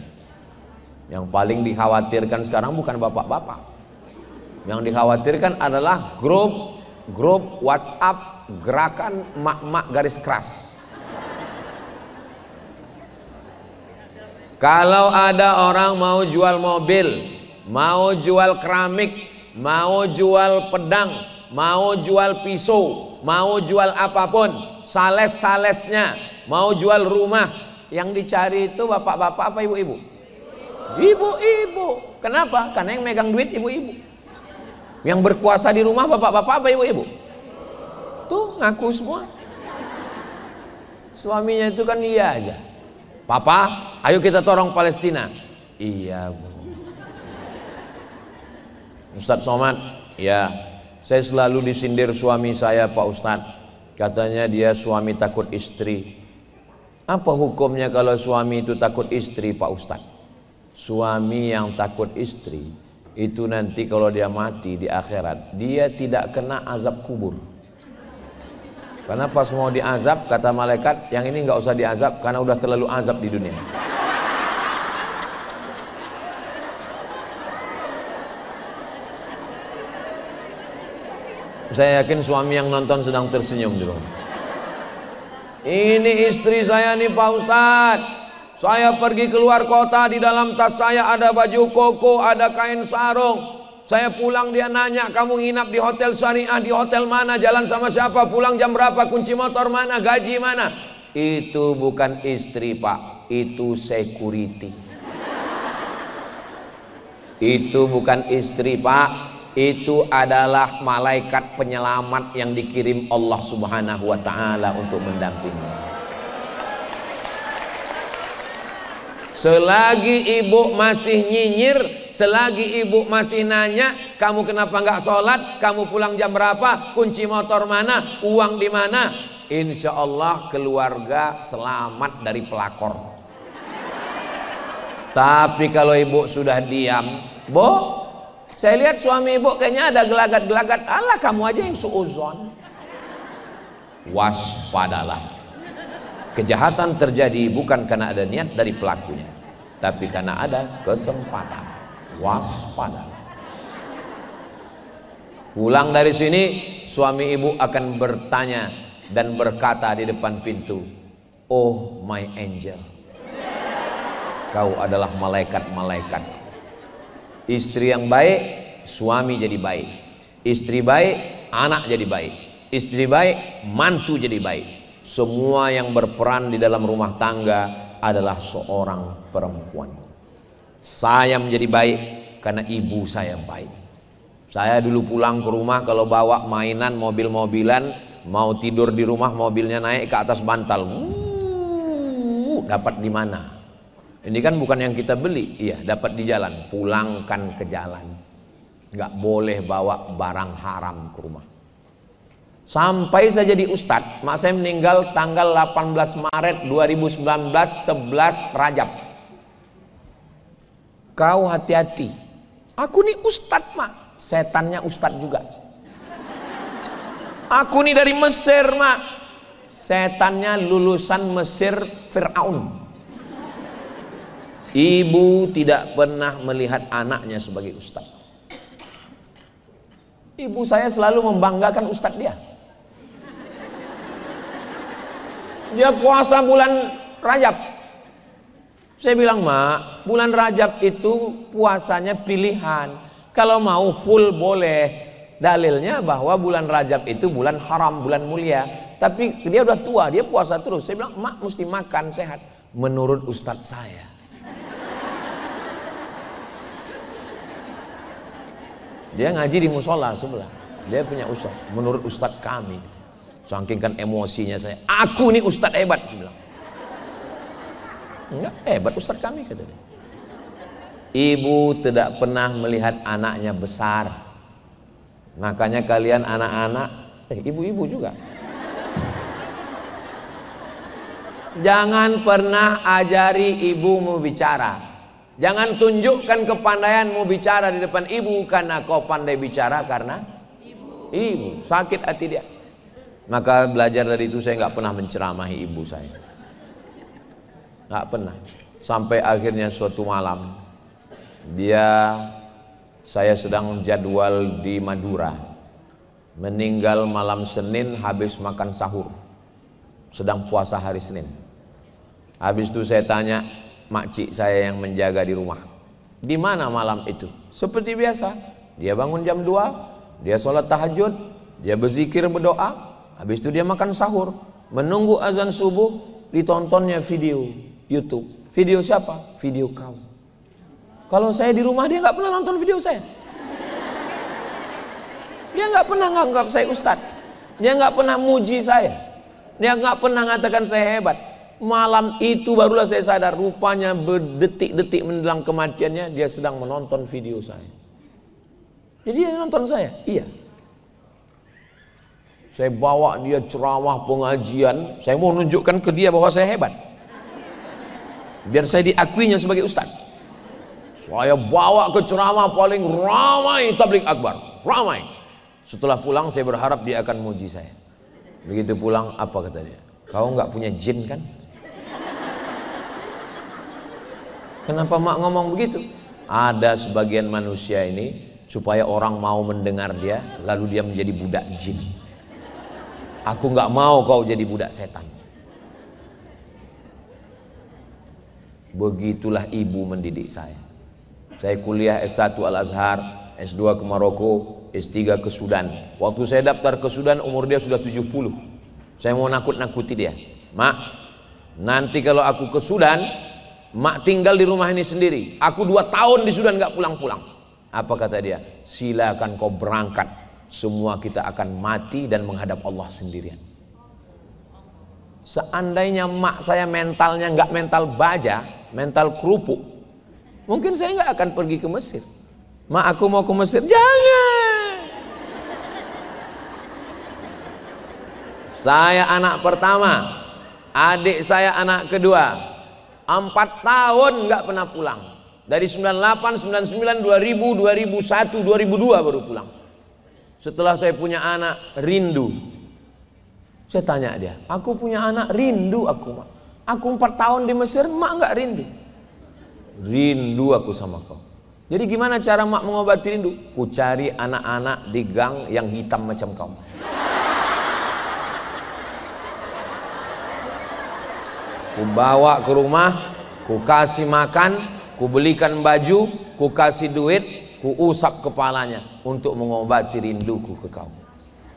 Yang paling dikhawatirkan sekarang bukan bapak-bapak. Yang dikhawatirkan adalah grup WhatsApp gerakan mak-mak garis keras. Kalau ada orang mau jual mobil, mau jual keramik, mau jual pedang, mau jual pisau, mau jual apapun, sales-salesnya, mau jual rumah, yang dicari itu bapak-bapak apa ibu-ibu? Ibu-ibu. Kenapa? Karena yang megang duit ibu-ibu. Yang berkuasa di rumah bapak-bapak apa ibu-ibu? Tuh ngaku semua. Suaminya itu kan iya aja. Papa, ayo kita tolong Palestina. Iya bu. Ustadz Somad, ya, saya selalu disindir suami saya Pak Ustadz. Katanya dia suami takut istri. Apa hukumnya kalau suami itu takut istri Pak Ustadz? Suami yang takut istri itu nanti kalau dia mati di akhirat, dia tidak kena azab kubur. Karena pas mau diazab, kata malaikat, yang ini nggak usah diazab karena udah terlalu azab di dunia. Saya yakin suami yang nonton sedang tersenyum di rumah. Ini istri saya nih Pak Ustadz. Saya pergi keluar kota, di dalam tas saya ada baju koko, ada kain sarung. Saya pulang dia nanya, kamu nginap di hotel syariah, di hotel mana, jalan sama siapa, pulang jam berapa, kunci motor mana, gaji mana. Itu bukan istri Pak, itu security. Itu bukan istri Pak, itu adalah malaikat penyelamat yang dikirim Allah Subhanahu wa ta'ala untuk mendampingi. Selagi ibu masih nyinyir, selagi ibu masih nanya, kamu kenapa nggak sholat, kamu pulang jam berapa, kunci motor mana, uang di mana, insya Allah keluarga selamat dari pelakor. Tapi kalau ibu sudah diam, Bu, saya lihat suami ibu kayaknya ada gelagat-gelagat, alah kamu aja yang suuzon. Waspadalah. Kejahatan terjadi bukan karena ada niat dari pelakunya, tapi karena ada kesempatan. Waspadalah. Pulang dari sini, suami ibu akan bertanya dan berkata di depan pintu, "Oh my angel, kau adalah malaikat-malaikat." Istri yang baik, suami jadi baik. Istri baik, anak jadi baik. Istri baik, mantu jadi baik. Semua yang berperan di dalam rumah tangga adalah seorang perempuan. Saya menjadi baik karena ibu saya baik. Saya dulu pulang ke rumah, kalau bawa mainan mobil-mobilan, mau tidur di rumah mobilnya naik ke atas bantal. Dapat di mana? Ini kan bukan yang kita beli, iya dapat di jalan. Pulangkan ke jalan. Nggak boleh bawa barang haram ke rumah. Sampai saya jadi ustadz, mak saya meninggal tanggal 18 Maret 2019, 11 Rajab. Kau hati-hati. Aku nih ustadz mak, setannya ustadz juga. Aku nih dari Mesir mak, setannya lulusan Mesir Fir'aun. Ibu tidak pernah melihat anaknya sebagai ustadz. Ibu saya selalu membanggakan ustadz dia. Dia puasa bulan Rajab. Saya bilang, Mak, bulan Rajab itu puasanya pilihan. Kalau mau full boleh. Dalilnya bahwa bulan Rajab itu bulan haram, bulan mulia. Tapi dia udah tua, dia puasa terus. Saya bilang, Mak mesti makan sehat. Menurut ustadz saya. Dia ngaji di musola sebelah. Dia punya ustadz. Menurut ustadz kami. Saking kan emosinya saya, aku nih ustadz hebat, saya bilang. Enggak hebat ustadz kami, kata dia. Ibu tidak pernah melihat anaknya besar. Makanya kalian anak-anak, ibu-ibu juga, jangan pernah ajari ibu mau bicara. Jangan tunjukkan kepandaian mau bicara di depan ibu, karena kau pandai bicara karena ibu. Sakit hati dia. Maka belajar dari itu, saya nggak pernah menceramahi ibu saya, nggak pernah. Sampai akhirnya suatu malam, saya sedang jadwal di Madura, meninggal malam Senin habis makan sahur, sedang puasa hari Senin. Habis itu saya tanya makcik saya yang menjaga di rumah, di mana malam itu? Seperti biasa, dia bangun jam 2, dia sholat tahajud, dia berzikir berdoa. Habis itu dia makan sahur, menunggu azan subuh, ditontonnya video YouTube. Video siapa? Video kau. Kalau saya di rumah, dia nggak pernah nonton video saya. Dia nggak pernah nganggap saya ustadz. Dia nggak pernah muji saya. Dia nggak pernah mengatakan saya hebat. Malam itu barulah saya sadar, rupanya berdetik-detik menjelang kematiannya dia sedang menonton video saya. Jadi dia nonton saya? Iya. Saya bawa dia ceramah pengajian, saya mau menunjukkan ke dia bahwa saya hebat, biar saya diakuinya sebagai ustaz. Saya bawa ke ceramah paling ramai tabligh akbar, ramai. Setelah pulang saya berharap dia akan muji saya. Begitu pulang, apa kata dia? Kau nggak punya jin kan? Kenapa mak ngomong begitu? Ada sebagian manusia ini supaya orang mau mendengar dia, lalu dia menjadi budak jin. Aku nggak mau kau jadi budak setan. Begitulah ibu mendidik saya. Saya kuliah S1 Al-Azhar, S2 ke Maroko, S3 ke Sudan. Waktu saya daftar ke Sudan umur dia sudah 70. Saya mau nakut-nakuti dia. Mak, nanti kalau aku ke Sudan, mak tinggal di rumah ini sendiri. Aku 2 tahun di Sudan gak pulang-pulang. Apa kata dia? Silakan kau berangkat. Semua kita akan mati dan menghadap Allah sendirian. Seandainya mak saya mentalnya nggak mental baja, mental kerupuk, mungkin saya nggak akan pergi ke Mesir. Mak, aku mau ke Mesir. Jangan. Saya anak pertama, adik saya anak kedua. 4 tahun nggak pernah pulang. Dari 98, 99, 2000, 2001, 2002 baru pulang. Setelah saya punya anak, rindu. Saya tanya dia, aku punya anak, rindu aku, mak. Aku 4 tahun di Mesir, mak nggak rindu. Rindu aku sama kau. Jadi gimana cara mak mengobati rindu? Ku cari anak-anak di gang yang hitam macam kau. Ku bawa ke rumah, ku kasih makan, ku belikan baju, ku kasih duit, ku usap kepalanya untuk mengobati rinduku ke kau.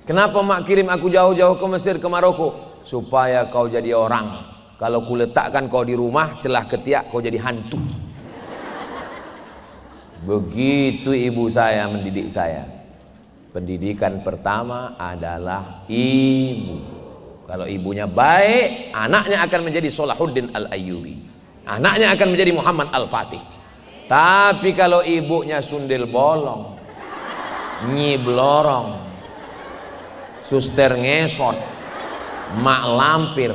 Kenapa mak kirim aku jauh-jauh ke Mesir, ke Maroko? Supaya kau jadi orang. Kalau ku letakkan kau di rumah, celah ketiak kau jadi hantu. Begitu ibu saya mendidik saya. Pendidikan pertama adalah ibu. Kalau ibunya baik, anaknya akan menjadi Salahuddin Al-Ayyubi. Anaknya akan menjadi Muhammad Al-Fatih. Tapi kalau ibunya sundel bolong, nyi blorong, suster ngesot, mak lampir,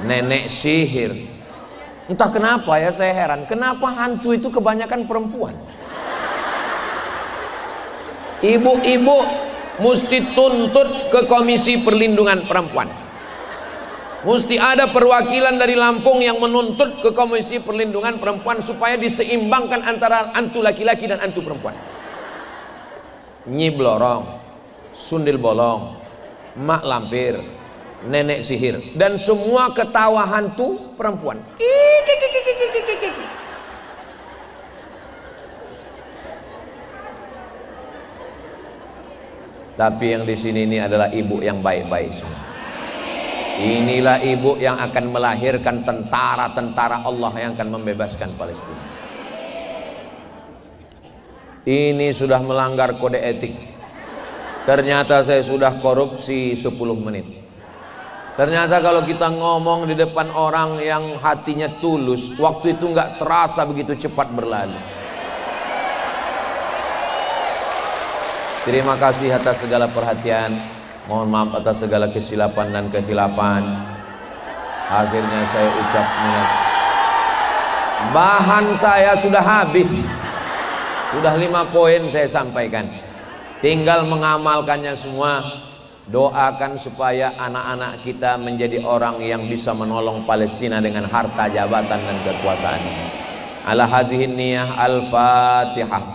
nenek sihir, entah kenapa ya saya heran, kenapa hantu itu kebanyakan perempuan. Ibu-ibu mesti tuntut ke Komisi Perlindungan Perempuan. Mesti ada perwakilan dari Lampung yang menuntut ke Komisi Perlindungan Perempuan supaya diseimbangkan antara hantu laki-laki dan hantu perempuan. Nyi blorong, sundil bolong, mak lampir, nenek sihir, dan semua ketawa hantu perempuan. Tapi yang di sini ini adalah ibu yang baik-baik semua. Inilah ibu yang akan melahirkan tentara-tentara Allah yang akan membebaskan Palestina. Ini sudah melanggar kode etik. Ternyata saya sudah korupsi 10 menit. Ternyata kalau kita ngomong di depan orang yang hatinya tulus, waktu itu nggak terasa begitu cepat berlalu. Terima kasih atas segala perhatian. Mohon maaf atas segala kesilapan dan kekhilafan. Akhirnya saya ucap minat. Bahan saya sudah habis. Sudah 5 poin saya sampaikan. Tinggal mengamalkannya semua. Doakan supaya anak-anak kita menjadi orang yang bisa menolong Palestina dengan harta, jabatan dan kekuasaan. Ala hadhihi niyah al-Fatihah.